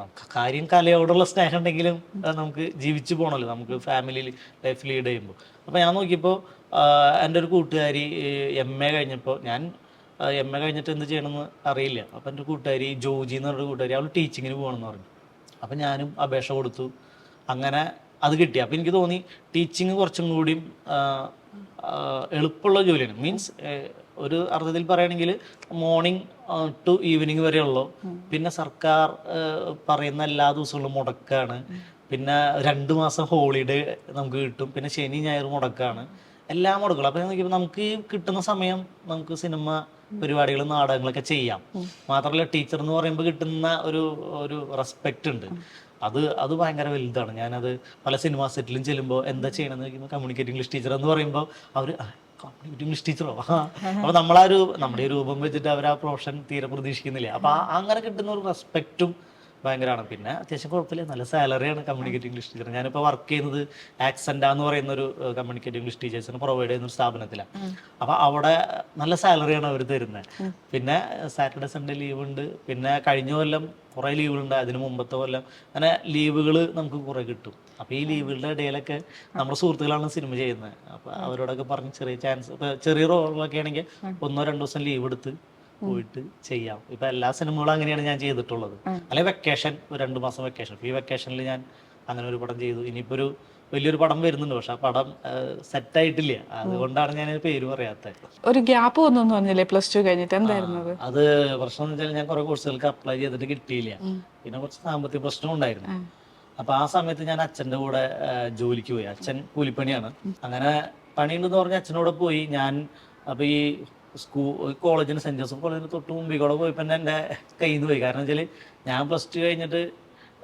[SPEAKER 1] നമുക്ക് കാര്യം കലയോടുള്ള സ്നേഹം ഉണ്ടെങ്കിലും നമുക്ക് ജീവിച്ചു പോകണമല്ലോ, നമുക്ക് ഫാമിലി ലൈഫ് ലീഡ് ചെയ്യുമ്പോൾ. അപ്പോൾ ഞാൻ നോക്കിയപ്പോൾ എൻ്റെ ഒരു കൂട്ടുകാരി MA കഴിഞ്ഞപ്പോൾ, ഞാൻ MA കഴിഞ്ഞിട്ട് എന്ത് ചെയ്യണമെന്ന് അറിയില്ല. അപ്പോൾ എൻ്റെ കൂട്ടുകാരി ജോജി എന്ന് പറഞ്ഞൊരു കൂട്ടുകാരി, അവൾ ടീച്ചിങ്ങിന് പോകണമെന്ന് പറഞ്ഞു. അപ്പം ഞാനും അപേക്ഷ കൊടുത്തു, അങ്ങനെ അത് കിട്ടി. അപ്പോൾ എനിക്ക് തോന്നി ടീച്ചിങ് കുറച്ചും കൂടിയും എളുപ്പമുള്ള ജോലിയാണ്. മീൻസ് ഒരു അർത്ഥത്തിൽ പറയുകയാണെങ്കിൽ മോർണിംഗ് ടു ഈവനിങ് വരെ ഉള്ളൂ. പിന്നെ സർക്കാർ പറയുന്ന എല്ലാ ദിവസങ്ങളും മുടക്കാണ്. പിന്നെ 2 മാസം ഹോളിഡേ നമുക്ക് കിട്ടും. പിന്നെ ശനി ഞായർ മുടക്കാണ്, എല്ലാം മുടക്കുള്ളൂ. അപ്പം നമുക്ക് കിട്ടുന്ന സമയം നമുക്ക് സിനിമ പരിപാടികളും നാടകങ്ങളൊക്കെ ചെയ്യാം. മാത്രമല്ല ടീച്ചർ എന്ന് പറയുമ്പോൾ കിട്ടുന്ന ഒരു റെസ്പെക്റ്റ് ഉണ്ട്, അത് ഭയങ്കര വലുതാണ്. ഞാനത് പല സിനിമാ സെറ്റിലും ചെല്ലുമ്പോൾ എന്താ ചെയ്യണമെന്ന് ചോദിക്കുമ്പോൾ കമ്മ്യൂണിക്കേറ്റ് ഇംഗ്ലീഷ് ടീച്ചർ എന്ന് പറയുമ്പോൾ അവർ കമ്മ്യൂണിക്കേറ്റ് ഇംഗ്ലീഷ് ടീച്ചറോ, അപ്പോൾ നമ്മുടെ രൂപം വെച്ചിട്ട് അവർ ആ പ്രൊഫഷൻ തീരെ പ്രതീക്ഷിക്കുന്നില്ല. അപ്പോൾ അങ്ങനെ കിട്ടുന്ന ഒരു റെസ്പെക്റ്റും ഭയങ്കരമാണ്. പിന്നെ അത്യാവശ്യം കുഴപ്പമില്ല, നല്ല സാലറിയാണ് കമ്മ്യൂണിക്കേറ്റ് ഇംഗ്ലീഷ് ടീച്ചർ. ഞാനിപ്പോൾ വർക്ക് ചെയ്യുന്നത് ആക്സെൻ്റ എന്ന് പറയുന്ന ഒരു കമ്മ്യൂണിക്കേറ്റ് ഇംഗ്ലീഷ് ടീച്ചേഴ്സിന് പ്രൊവൈഡ് ചെയ്യുന്ന ഒരു സ്ഥാപനത്തിലാണ്. അപ്പോൾ അവിടെ നല്ല സാലറിയാണ് അവർ തരുന്നത്. പിന്നെ സാറ്റർഡേ സൺഡേ ലീവ് ഉണ്ട്. പിന്നെ കഴിഞ്ഞ കൊല്ലം കുറേ ലീവുകളുണ്ട്, അതിന് മുമ്പത്തെ കൊല്ലം അങ്ങനെ ലീവുകൾ നമുക്ക് കുറേ കിട്ടും. അപ്പോൾ ഈ ലീവുകളുടെ ഇടയിലൊക്കെ നമ്മുടെ സുഹൃത്തുക്കളാണ് സിനിമ ചെയ്യുന്നത്. അപ്പോൾ അവരോടൊക്കെ പറഞ്ഞ് ചെറിയ ചാൻസ്, ഇപ്പോൾ ചെറിയ റോളൊക്കെ ആണെങ്കിൽ 1-2 ദിവസം ലീവ് എടുത്ത് പോയിട്ട് ചെയ്യാം. ഇപ്പൊ എല്ലാ സിനിമകളും അങ്ങനെയാണ് ഞാൻ ചെയ്തിട്ടുള്ളത്. അല്ലെങ്കിൽ വെക്കേഷൻ, 2 മാസം വെക്കേഷൻ. ഈ വെക്കേഷനിൽ ഞാൻ അങ്ങനെ ഒരു പടം ചെയ്തു. ഇനിയിപ്പോ ഒരു വലിയൊരു പടം വരുന്നുണ്ട്, പക്ഷെ ആ പടം സെറ്റായിട്ടില്ല. അതുകൊണ്ടാണ് ഞാൻ പേര് പറയാത്തത്.
[SPEAKER 2] ഒരു ഗ്യാപ്പ് വന്നു പറഞ്ഞില്ലേ +2 കഴിഞ്ഞിട്ട്, എന്തായിരുന്നു
[SPEAKER 1] അത്? പ്രശ്നം എന്ന് വെച്ചാൽ ഞാൻ കുറെ കോഴ്സുകൾക്ക് അപ്ലൈ ചെയ്തിട്ട് കിട്ടിയില്ല. പിന്നെ കുറച്ച് സാമ്പത്തിക പ്രശ്നം ഉണ്ടായിരുന്നു. അപ്പൊ ആ സമയത്ത് ഞാൻ അച്ഛൻ്റെ കൂടെ ജോലിക്ക് പോയി. അച്ഛൻ കൂലിപ്പണിയാണ്. അങ്ങനെ പണിയുണ്ടെന്ന് പറഞ്ഞ അച്ഛനോടെ പോയി ഞാൻ. അപ്പൊ ഈ കോളേജിന്, സെന്റ് ജോസഫ് കോളേജിന് തൊട്ട് മുമ്പിൽ കൂടെ പോയപ്പോൾ എൻ്റെ കയ്യിൽ നിന്ന് പോയി. കാരണം വെച്ചാൽ ഞാൻ +2 കഴിഞ്ഞിട്ട്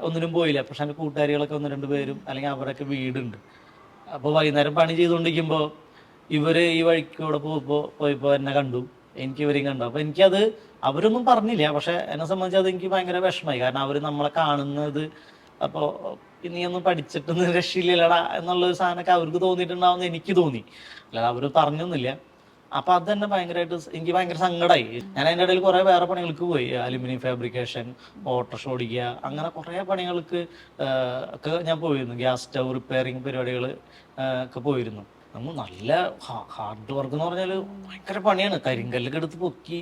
[SPEAKER 1] ഒന്നിനും പോയില്ല. പക്ഷെ എൻ്റെ കൂട്ടുകാരികളൊക്കെ 1-2 പേരും, അല്ലെങ്കിൽ അവരൊക്കെ വീടുണ്ട്. അപ്പോൾ വൈകുന്നേരം പണി ചെയ്തുകൊണ്ടിരിക്കുമ്പോൾ ഇവർ ഈ വഴിക്കൂടെ പോയപ്പോൾ എന്നെ കണ്ടു, എനിക്ക് ഇവരെയും കണ്ടു. അപ്പോൾ എനിക്കത് അവരൊന്നും പറഞ്ഞില്ല, പക്ഷെ എന്നെ സംബന്ധിച്ച് അത് എനിക്ക് ഭയങ്കര വിഷമമായി. കാരണം അവർ നമ്മളെ കാണുന്നത്, അപ്പോൾ നീയൊന്നും പഠിച്ചിട്ടൊന്നും രക്ഷയില്ലടാ എന്നുള്ളൊരു സാധനമൊക്കെ അവർക്ക് തോന്നിയിട്ടുണ്ടാവുമെന്ന് എനിക്ക് തോന്നി, അല്ലാതെ അവർ പറഞ്ഞൊന്നുമില്ല. അപ്പൊ അത് തന്നെ എനിക്ക് ഭയങ്കര സങ്കടമായി. ഞാൻ അതിൻ്റെ ഇടയിൽ കുറെ വേറെ പണികൾക്ക് പോയി. അലുമിനിയം ഫാബ്രിക്കേഷൻ, ഓട്ടോറിക്ഷ ഓടിക്കുക, അങ്ങനെ കുറെ പണികൾക്ക് ഒക്കെ ഞാൻ പോയിരുന്നു. ഗ്യാസ് സ്റ്റവ് റിപ്പയറിങ് പരിപാടികൾ ഒക്കെ പോയിരുന്നു. നമ്മൾ നല്ല ഹാർഡ് വർക്ക് എന്ന് പറഞ്ഞാൽ ഭയങ്കര പണിയാണ്. കരിങ്കല്ലൊക്കെ എടുത്ത് പൊക്കി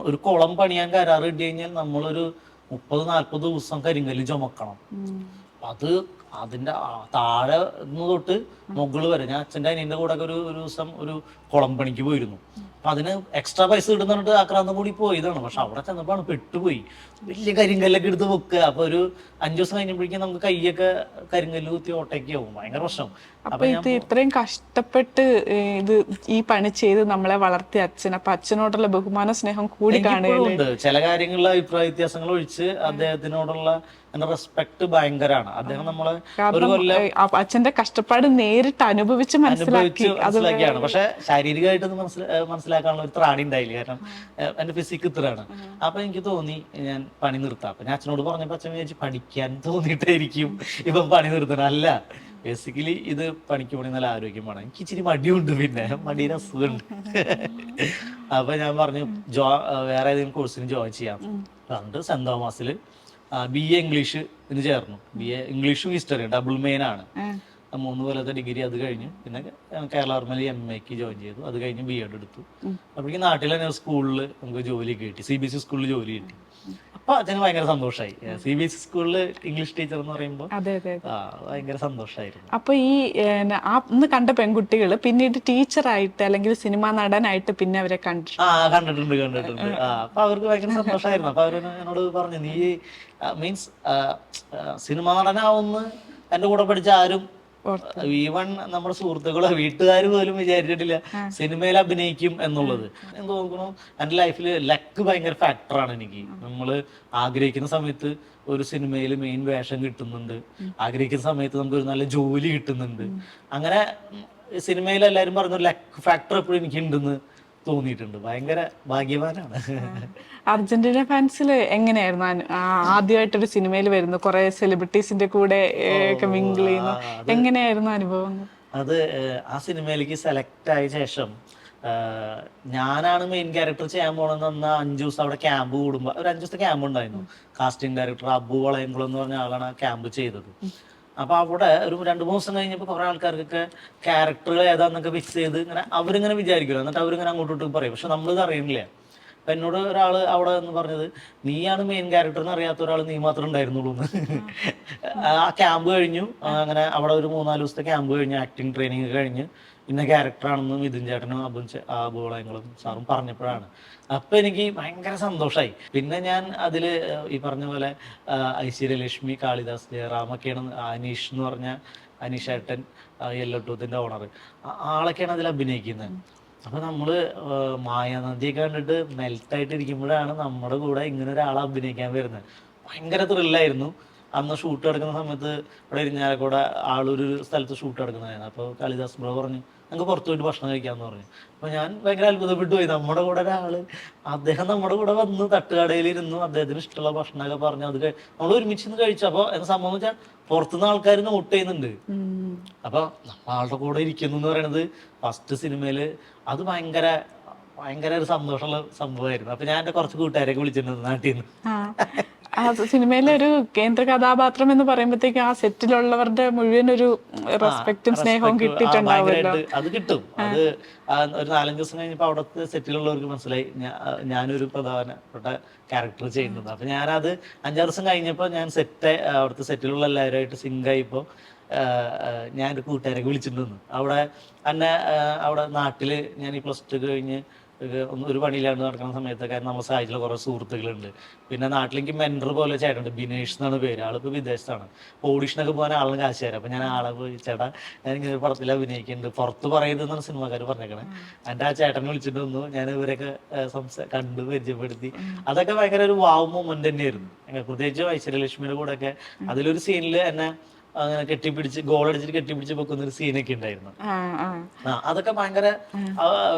[SPEAKER 1] ഒരു കുളം പണിയാൻ കരാറ് കിട്ടി കഴിഞ്ഞാൽ നമ്മളൊരു 30-40 ദിവസം കരിങ്കല്ല് ചുമക്കണം. അത് അതിന്റെ താഴെ നിന്ന് തൊട്ട് മുകളിൽ വരെ. ഞാൻ അച്ഛൻ്റെ അനിയൻ്റെ കൂടെ ഒക്കെ ഒരു ദിവസം ഒരു കുളം പണിക്ക് പോയിരുന്നു. അപ്പൊ അതിന് എക്സ്ട്രാ പൈസ കിട്ടുന്നിട്ട് ആക്രാന്തം കൂടി പോയതാണ്. പക്ഷെ അവിടെ ചെന്നപ്പോഴാണ് പെട്ടുപോയി. വലിയ കരിങ്കല്ലൊക്കെ എടുത്ത് വെക്കുക. അപ്പൊ ഒരു 5 ദിവസം കഴിഞ്ഞപ്പോഴേക്കും നമുക്ക് കൈയൊക്കെ കരിങ്കല്ല് കുത്തി ഓട്ടയ്ക്ക് ആവും. ഭയങ്കര പ്രശ്നം.
[SPEAKER 2] അപ്പൊ ഇത് ഇത്രയും കഷ്ടപ്പെട്ട് ഇത് ഈ പണി ചെയ്ത് നമ്മളെ വളർത്തിയ അച്ഛൻ, അപ്പൊ അച്ഛനോടുള്ള ബഹുമാന സ്നേഹം കൂടി കാണുന്നുണ്ട്.
[SPEAKER 1] ചില കാര്യങ്ങളിലെ അഭിപ്രായ വ്യത്യാസങ്ങൾ ഒഴിച്ച് അദ്ദേഹത്തിനോടുള്ള എന്റെ റെസ്പെക്ട് ഭയങ്കരമാണ്. അദ്ദേഹം നമ്മളെ ഒരു കൊല്ലം
[SPEAKER 2] അച്ഛന്റെ കഷ്ടപ്പാട് നേരിട്ട് അനുഭവിച്ച്
[SPEAKER 1] മനസ്സിലാക്കിയാണ്. പക്ഷെ ശാരീരികമായിട്ടൊന്നും മനസ്സിലാക്കാനുള്ള ഒരു ത്രാണി ഉണ്ടായില്ല. കാരണം എന്റെ ഫിസിക്ക് ഇത്രയാണ്. അപ്പൊ എനിക്ക് തോന്നി ഞാൻ പണി നിർത്താം. അപ്പൊ ഞാൻ അച്ഛനോട് പറഞ്ഞപ്പോ അച്ഛൻ വിചാരിച്ചു പഠിക്കാൻ തോന്നിയിട്ടായിരിക്കും ഇപ്പം പണി നിർത്തണം. അല്ല, ബേസിക്കലി ഇത് പണിക്ക് പോണി നല്ല ആരോഗ്യം വേണം. എനിക്ക് ഇച്ചിരി മടിയുണ്ട്, പിന്നെ മടിയുടെ അസുഖമുണ്ട്. അപ്പൊ ഞാൻ പറഞ്ഞു വേറെ ഏതെങ്കിലും കോഴ്സിന് ജോയിൻ ചെയ്യാം പറഞ്ഞിട്ട് സെന്റ് തോമസിൽ BA ഇംഗ്ലീഷ് ഇതിന് ചേർന്നു. BA ഇംഗ്ലീഷും ഹിസ്റ്ററിയും ഡബിൾ മെയിൻ ആണ്. 3 കൊല്ലത്തെ ഡിഗ്രി അത് കഴിഞ്ഞു. പിന്നെ കേരള ഗവൺമെന്റ് MAക്ക് ജോയിൻ ചെയ്തു. അത് കഴിഞ്ഞ് B.Ed എടുത്തു. അപ്പോഴേക്കും നാട്ടിൽ തന്നെ സ്കൂളിൽ നമുക്ക് ജോലി കിട്ടി, CBSE സ്കൂളിൽ ജോലി കിട്ടി. അപ്പൊ അച്ഛന് ഭയങ്കര സന്തോഷമായി. CBSE സ്കൂളിൽ ഇംഗ്ലീഷ് ടീച്ചർ എന്ന് പറയുമ്പോൾ ഭയങ്കര സന്തോഷമായിരുന്നു.
[SPEAKER 2] അപ്പൊ ഈ അന്ന് കണ്ട പെൺകുട്ടികൾ പിന്നീട് ടീച്ചറായിട്ട് അല്ലെങ്കിൽ സിനിമാ നടനായിട്ട് പിന്നെ അവരെ
[SPEAKER 1] കണ്ടിട്ടുണ്ട്. അപ്പൊ അവർക്ക് ഭയങ്കര സന്തോഷമായിരുന്നു. അപ്പൊ അവര് എന്നോട് പറഞ്ഞു, നീ മീൻസ് സിനിമാ നടനാവുന്ന എന്റെ കൂടെ പഠിച്ച ആരും, ഈവൺ നമ്മുടെ സുഹൃത്തുക്കളോ വീട്ടുകാർ പോലും വിചാരിച്ചിട്ടില്ല സിനിമയിൽ അഭിനയിക്കും എന്നുള്ളത്. എന്ത് നോക്കണു, എന്റെ ലൈഫിൽ ലക്ക് ഭയങ്കര ഫാക്ടറാണ് എനിക്ക്. നമ്മള് ആഗ്രഹിക്കുന്ന സമയത്ത് ഒരു സിനിമയിൽ മെയിൻ വേഷം കിട്ടുന്നുണ്ട്, ആഗ്രഹിക്കുന്ന സമയത്ത് നമുക്ക് ഒരു നല്ല ജോലി കിട്ടുന്നുണ്ട്. അങ്ങനെ സിനിമയിൽ എല്ലാരും പറഞ്ഞ ലക്ക് ഫാക്ടർ എപ്പോഴും എനിക്ക് ഉണ്ടെന്ന് തോന്നിയിട്ടുണ്ട്. ഭയങ്കര ഭാഗ്യവാനാണ്.
[SPEAKER 2] അർജന്റീന ഫാൻസിൽ എങ്ങനെയായിരുന്നു ആദ്യമായിട്ടൊരു സിനിമയിൽ വരുന്നു, കുറെ സെലിബ്രിറ്റീസിന്റെ കൂടെ മിങ്കിൾ ചെയ്യുന്നു, എങ്ങനെയായിരുന്നു അനുഭവം?
[SPEAKER 1] അത് ആ സിനിമയിലേക്ക് സെലക്ട് ആയ ശേഷം ഞാനാണ് മെയിൻ ക്യാരക്ടർ ചെയ്യാൻ പോണെന്ന് അന്ന് 5 ദിവസം അവിടെ ക്യാമ്പ് കൂടുമ്പോ ഒരു 5 ദിവസത്തെ ക്യാമ്പ് ഉണ്ടായിരുന്നു. കാസ്റ്റിംഗ് ഡയറക്ടർ അബു വളയംകുളം എന്ന് പറഞ്ഞ ആളാണ് ആ ക്യാമ്പ് ചെയ്തത്. അപ്പൊ അവിടെ ഒരു 2-3 ദിവസം കഴിഞ്ഞപ്പോ കുറെ ആൾക്കാർക്കൊക്കെ ക്യാരക്ടർ ഏതാന്നൊക്കെ ഫിക്സ് ചെയ്ത് ഇങ്ങനെ അവരിങ്ങനെ വിചാരിക്കുമല്ലോ, എന്നിട്ട് അവരിങ്ങനെ അങ്ങോട്ടോട്ട് പറയും. പക്ഷെ നമ്മളിത് അറിയുന്നില്ല. അപ്പൊ എന്നോട് ഒരാള് അവിടെ എന്ന് പറഞ്ഞത്, നീയാണ് മെയിൻ ക്യാരക്ടർ എന്ന് അറിയാത്ത ഒരാൾ നീ മാത്രമേ ഉണ്ടായിരുന്നുള്ളൂ എന്ന്. ആ ക്യാമ്പ് കഴിഞ്ഞു. അങ്ങനെ അവിടെ ഒരു 3-4 ദിവസത്തെ ക്യാമ്പ് കഴിഞ്ഞു, ആക്ടിങ് ട്രെയിനിങ് കഴിഞ്ഞ് ഇന്ന ക്യാരക്ടറാണെന്ന് മിഥുൻ ചേട്ടനും അബുളങ്ങളും സാറും പറഞ്ഞപ്പോഴാണ്. അപ്പൊ എനിക്ക് ഭയങ്കര സന്തോഷമായി. പിന്നെ ഞാൻ അതില് ഈ പറഞ്ഞ പോലെ ഐശ്വര്യലക്ഷ്മി, കാളിദാസ് ജയറാമൊക്കെയാണ്, അനീഷ് എന്ന് പറഞ്ഞ അനീഷേട്ടൻ, യെല്ലോ ടൂത്തിന്റെ ഓണർ, ആളൊക്കെയാണ് അതിൽ അഭിനയിക്കുന്നത്. അപ്പൊ നമ്മള് മായാനദിയൊക്കെ കണ്ടിട്ട് മെൽറ്റായിട്ട് ഇരിക്കുമ്പോഴാണ് നമ്മുടെ കൂടെ ഇങ്ങനെ ഒരാളെ അഭിനയിക്കാൻ വരുന്നത്. ഭയങ്കര ത്രില്ലായിരുന്നു. അന്ന് ഷൂട്ട് എടുക്കുന്ന സമയത്ത് ഇവിടെ ഇരിഞ്ഞാലക്കൂടെ ആളൊരു സ്ഥലത്ത് ഷൂട്ട് എടുക്കുന്നതായിരുന്നു. അപ്പോൾ കാളിദാസ് ബ്രോ പറഞ്ഞു, ഞങ്ങൾക്ക് പുറത്തു പോയിട്ട് ഭക്ഷണം കഴിക്കാമെന്ന് പറഞ്ഞു. അപ്പോൾ ഞാൻ ഭയങ്കര അത്ഭുതപ്പെട്ടു പോയി. നമ്മുടെ കൂടെ ഒരാള്, അദ്ദേഹം നമ്മുടെ കൂടെ വന്ന് തട്ടുകടയിലിരുന്നു, അദ്ദേഹത്തിന് ഇഷ്ടമുള്ള ഭക്ഷണമൊക്കെ പറഞ്ഞു. അത് നമ്മൾ ഒരുമിച്ച് കഴിച്ചു. അപ്പോൾ എന്താ സംഭവം വെച്ചാൽ പുറത്തുനിന്ന് ആൾക്കാർ നോട്ട് ചെയ്യുന്നുണ്ട്. അപ്പൊ ആളുടെ കൂടെ ഇരിക്കുന്നു എന്ന് പറയുന്നത് ഫസ്റ്റ് സിനിമയില് അത് ഭയങ്കര ഭയങ്കര ഒരു സന്തോഷമുള്ള സംഭവമായിരുന്നു. അപ്പൊ ഞാൻ എന്റെ കുറച്ച് കൂട്ടുകാരെയൊക്കെ വിളിച്ചിട്ടുണ്ട് നാട്ടിൽ നിന്ന്.
[SPEAKER 2] ആ സിനിമയിലെ ഒരു കേന്ദ്ര കഥാപാത്രം എന്ന് പറയുമ്പോഴത്തേക്കും ആ സെറ്റിലുള്ളവരുടെ മുഴുവൻ ഒരു റെസ്പെക്റ്റും സ്നേഹവും കിട്ടിയിട്ടുണ്ടാവുമല്ലോ.
[SPEAKER 1] അത് കിട്ടും. അത് ഒരു 4-5 ദിവസം കഴിഞ്ഞപ്പോ അവിടുത്തെ സെറ്റിലുള്ളവർക്ക് മനസ്സിലായി ഞാനൊരു പ്രധാനപ്പെട്ട ക്യാരക്ടർ ചെയ്യുന്നത്. അപ്പൊ ഞാനത് 5-6 ദിവസം കഴിഞ്ഞപ്പോ ഞാൻ അവിടുത്തെ സെറ്റിലുള്ള എല്ലാവരുമായിട്ട് സിങ്ക് ആയിപ്പോ ഞാനൊരു കൂട്ടുകാരൊക്കെ വിളിച്ചിട്ടുണ്ടെന്ന്. അവിടെ എന്നെ അവിടെ നാട്ടില് ഞാൻ ഈ +2 കഴിഞ്ഞ് ഒരു പണിയിലാണ്ട് നടക്കുന്ന സമയത്തൊക്കെ നമ്മൾ സഹായിച്ചുള്ള കുറെ സുഹൃത്തുക്കളുണ്ട്. പിന്നെ നാട്ടിലേക്ക് മെന്റർ പോലെ ചേട്ടനുണ്ട്, ബിനേഷ് എന്നാണ് പേര്. ആളിപ്പോ വിദേശത്താണ്. ഓഡീഷനൊക്കെ പോകാൻ ആളിന് കാശ് തരാം. അപ്പൊ ഞാൻ ആളെ പോയി, ചേട്ടാ ഞാൻ ഇങ്ങനെ ഒരു പടത്തിൽ അഭിനയിക്കുന്നുണ്ട്, പുറത്ത് പറയുന്നതെന്നാണ് സിനിമാക്കാർ പറഞ്ഞേക്കണേ. എൻ്റെ ആ ചേട്ടനെ വിളിച്ചിട്ട് വന്നു. ഞാൻ ഇവരൊക്കെ കണ്ടു പരിചയപ്പെടുത്തി. അതൊക്കെ ഭയങ്കര ഒരു വാവ് മൊമെന്റ് തന്നെയായിരുന്നു. പ്രത്യേകിച്ച് ഐശ്വര്യലക്ഷ്മിയുടെ കൂടെ ഒക്കെ അതിലൊരു സീനിൽ എന്നെ അങ്ങനെ കെട്ടിപ്പിടിച്ച് ഗോളടിച്ചിട്ട് കെട്ടിപ്പിടിച്ച് പൊക്കുന്ന ഒരു സീനൊക്കെ ഉണ്ടായിരുന്നു. അതൊക്കെ ഭയങ്കര,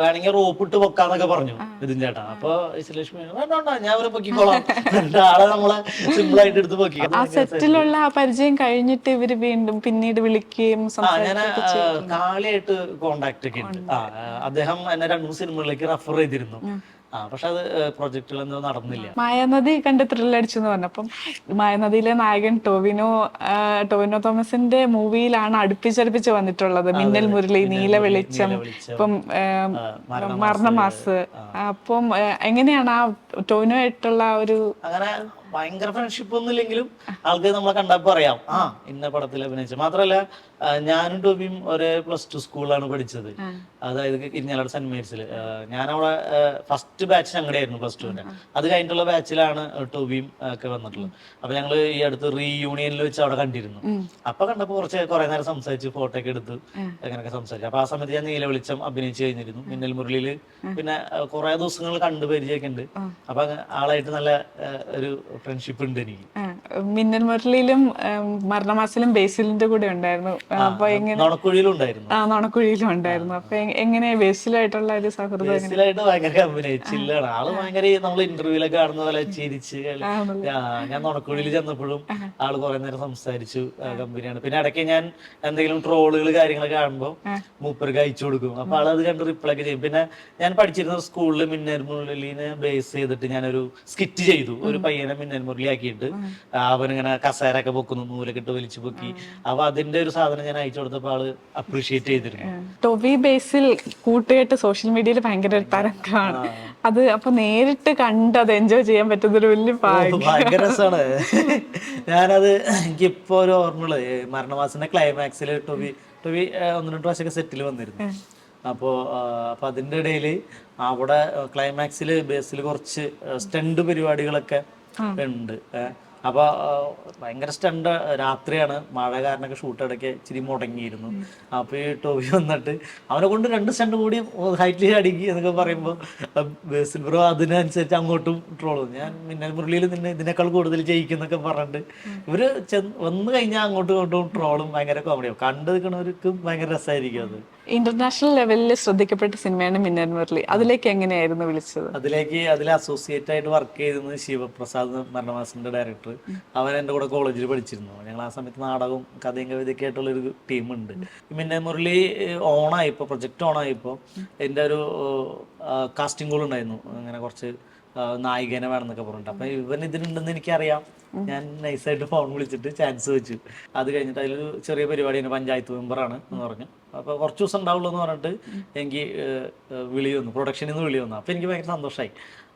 [SPEAKER 1] വേണമെങ്കിൽ റോപ്പ് ഇട്ട് പൊക്കാന്നൊക്കെ പറഞ്ഞു മിഥുൻ ചേട്ടാ. അപ്പൊ ലക്ഷ്മി വേണ്ട ഞാൻ അവരെ പൊക്കിക്കോളാം, ആളെ നമ്മളെ സിമ്പിൾ ആയിട്ട് എടുത്ത് പൊക്കി.
[SPEAKER 2] ആ സെറ്റിലുള്ള ആ പരിചയം കഴിഞ്ഞിട്ട് ഇവര് വീണ്ടും പിന്നീട് വിളിക്കുകയും
[SPEAKER 1] ഞാൻ കാളിയായിട്ട് കോണ്ടാക്ട് ഒക്കെ ഉണ്ട്. അദ്ദേഹം എന്നെ 2-3 സിനിമകളിലേക്ക് റെഫർ ചെയ്തിരുന്നു. പക്ഷെ അത് പ്രൊജക്ടുകൾ എന്തോ നടന്നില്ല.
[SPEAKER 2] മായാനദി കണ്ട് ത്രില്ലടിച്ചു എന്ന് പറഞ്ഞപ്പം മായാനദിയിലെ നായകൻ ടൊവിനോ തോമസിന്റെ മൂവിയിലാണ് അടുപ്പിച്ചടുപ്പിച്ച് വന്നിട്ടുള്ളത്. മിന്നൽ മുരളി, നീല വെളിച്ചം, ഇപ്പം മരണമാസ്. അപ്പം എങ്ങനെയാണ് ആ ടൊവിനോ ആയിട്ടുള്ള ഒരു,
[SPEAKER 1] അങ്ങനെ ഭയങ്കര ഫ്രണ്ട്ഷിപ്പ് ഒന്നും ഇല്ലെങ്കിലും ആൾക്ക് നമ്മളെ കണ്ടപ്പോ അറിയാം ഇന്ന പടത്തിൽ അഭിനയിച്ചു. മാത്രല്ല ഞാനും ടോബിയും ഒരേ +2 സ്കൂളിലാണ് പഠിച്ചത്. അതായത് ഇരിഞ്ഞാലക്കുട സെന്റ് മേരീസില്. ഞാനവിടെ ഫസ്റ്റ് ബാച്ച് ഞങ്ങളുടെ ആയിരുന്നു +2ന്റെ. അത് കഴിഞ്ഞിട്ടുള്ള ബാച്ചിലാണ് ടോബിയും ഒക്കെ വന്നിട്ടുള്ളത്. അപ്പൊ ഞങ്ങള് ഈ അടുത്ത് റീയൂണിയനിൽ വെച്ച് അവിടെ കണ്ടിരുന്നു. അപ്പൊ കണ്ടപ്പോ കുറെ നേരം സംസാരിച്ച് ഫോട്ടോ ഒക്കെ എടുത്ത് അങ്ങനെയൊക്കെ സംസാരിച്ചു. അപ്പൊ ആ സമയത്ത് ഞാൻ നീല വെളിച്ചം അഭിനയിച്ചു കഴിഞ്ഞിരുന്നു. മിന്നൽ മുരളിയില് പിന്നെ കുറെ ദിവസങ്ങൾ കണ്ടു പരിചയമൊക്കെ ഉണ്ട്. അപ്പൊ ആളായിട്ട് നല്ല ഒരു ഫ്രണ്ട്ഷിപ്പ് ഉണ്ട് എനിക്ക്.
[SPEAKER 2] മിന്നൽ മുരളിയിലും മരണമാസിലും ബേസിലിന്റെ കൂടെ ഉണ്ടായിരുന്നു. അപ്പൊ എങ്ങനെ
[SPEAKER 1] നുണക്കുഴിയിലും ഉണ്ടായിരുന്നു.
[SPEAKER 2] നുണക്കുഴിയിലും ഉണ്ടായിരുന്നു. അപ്പൊ എങ്ങനെ ബേസിലായിട്ടുള്ള ഒരു സൗഹൃദം?
[SPEAKER 1] ബേസിലായിട്ട് ഭയങ്കര കമ്പനി ചില്ലാണ് ആള്. ഭയങ്കര നമ്മൾ ഇന്റർവ്യൂലൊക്കെ കാണുന്ന പോലെ ചിരിച്ച് ഞാൻ നുണക്കുഴിയിൽ ചെന്നപ്പോഴും ആള് കുറെ നേരം സംസാരിച്ചു. കമ്പനിയാണ്. പിന്നെ ഇടയ്ക്ക് ഞാൻ എന്തെങ്കിലും ട്രോളുകൾ കാര്യങ്ങളൊക്കെ കാണുമ്പോൾ മൂപ്പർക്ക് അയച്ചു കൊടുക്കും. അപ്പൊ ആളത് കണ്ട് റിപ്ലൈ ഒക്കെ ചെയ്യും. പിന്നെ ഞാൻ പഠിച്ചിരുന്ന സ്കൂളിൽ മിന്നൽ മുരളിനെ ബേസ് ചെയ്തിട്ട് ഞാനൊരു സ്കിറ്റ് ചെയ്തു. ഒരു പയ്യനെ മിന്നൽ മുരളി ആക്കിയിട്ട് അവനിങ്ങനെ കസേരയൊക്കെ പൊക്കുന്നു, നൂലൊക്കെ ഇട്ട് വലിച്ചു പൊക്കി. അപ്പൊ അതിന്റെ ഒരു സാധനം ഞാൻ അയച്ചു കൊടുത്തപ്പോൾ ആള് അപ്രീഷിയേറ്റ് ചെയ്തിരുന്നു.
[SPEAKER 2] ടൊവി ബേസിൽ കൂട്ടുകെട്ട് സോഷ്യൽ മീഡിയയിൽ ഭയങ്കര ഒരു തരംഗമാണ്. അത് അപ്പൊ നേരിട്ട് കണ്ട് അത് എൻജോയ് ചെയ്യാൻ പറ്റുന്ന ഒരു വലിയ
[SPEAKER 1] ഭയങ്കര രസമാണ്. ഞാനത് എനിക്കിപ്പോ ഒരു ഓർമ്മയുള്ളത്, മരണമാസിന്റെ ക്ലൈമാക്സിൽ ടൊവി 1-2 പ്രാവശ്യമൊക്കെ സെറ്റിൽ വന്നിരുന്നു. അപ്പൊ അതിന്റെ ഇടയിൽ അവിടെ ക്ലൈമാക്സിൽ ബേസിൽ കുറച്ച് സ്റ്റണ്ട് പരിപാടികളൊക്കെ ഉണ്ട്. അപ്പൊ ഭയങ്കര സ്റ്റണ്ട്. രാത്രിയാണ്, മഴ കാരണമൊക്കെ ഷൂട്ട് ഇടയ്ക്ക് ഇച്ചിരി മുടങ്ങിയിരുന്നു. അപ്പൊ ഈ ടോവി വന്നിട്ട് അവനെ കൊണ്ട് 2 സ്റ്റണ്ട് കൂടി ഹൈറ്റിൽ അടിക്കി എന്നൊക്കെ പറയുമ്പോൾ ബേസിൽ ബ്രോ അതിനനുസരിച്ച് അങ്ങോട്ടും ട്രോളും. ഞാൻ മിന്നൽ മുരളിയിൽ നിന്നെ ഇതിനേക്കാൾ കൂടുതൽ ജയിക്കുന്നൊക്കെ പറഞ്ഞിട്ട് ഇവര് വന്നു കഴിഞ്ഞാൽ അങ്ങോട്ടും ഇങ്ങോട്ടും ട്രോളും. ഭയങ്കര കോമഡിയാവും. കണ്ടു നിൽക്കുന്നവർക്കും ഭയങ്കര രസമായിരിക്കും അത്.
[SPEAKER 2] ഇന്റർനാഷണൽ ലെവലിൽ ശ്രദ്ധിക്കപ്പെട്ട സിനിമയാണ് മിന്നൽ മുരളി. അതിലേക്ക് എങ്ങനെയായിരുന്നു വിളിച്ചത്?
[SPEAKER 1] അതിൽ അസോസിയേറ്റ് ആയിട്ട് വർക്ക് ചെയ്തിരുന്നത് ശിവപ്രസാദ്, മരണമാസിന്റെ ഡയറക്ടർ. അവൻ എൻ്റെ കൂടെ കോളേജിൽ പഠിച്ചിരുന്നു. ഞങ്ങൾ ആ സമയത്ത് നാടകവും കഥയും കവിതയൊക്കെ ആയിട്ടുള്ളൊരു ടീമുണ്ട്. മിന്നൽ മുരളി ഓണായിപ്പോൾ, പ്രൊജക്റ്റ് ഓണായിപ്പോൾ എൻ്റെ ഒരു കാസ്റ്റിംഗ് കോൾ ഉണ്ടായിരുന്നു. അങ്ങനെ കുറച്ച് നായികനെ വേണമെന്നൊക്കെ പറഞ്ഞിട്ട്. അപ്പം ഇവൻ ഇതിനുണ്ടെന്ന് എനിക്കറിയാം. ഞാൻ നൈസായിട്ട് ഫോൺ വിളിച്ചിട്ട് ചാൻസ് വെച്ചു. അത് കഴിഞ്ഞിട്ട് അതിലൊരു ചെറിയ പരിപാടിയാണ്, പഞ്ചായത്ത് മെമ്പറാണ് എന്ന് പറഞ്ഞു. അപ്പോൾ കുറച്ച് ദിവസം ഉണ്ടാവുള്ളൂ എന്ന് പറഞ്ഞിട്ട് എനിക്ക് വിളി വന്നു, പ്രൊഡക്ഷനിൽ നിന്ന് വിളി വന്നു. അപ്പോൾ എനിക്ക് ഭയങ്കര സന്തോഷമായി.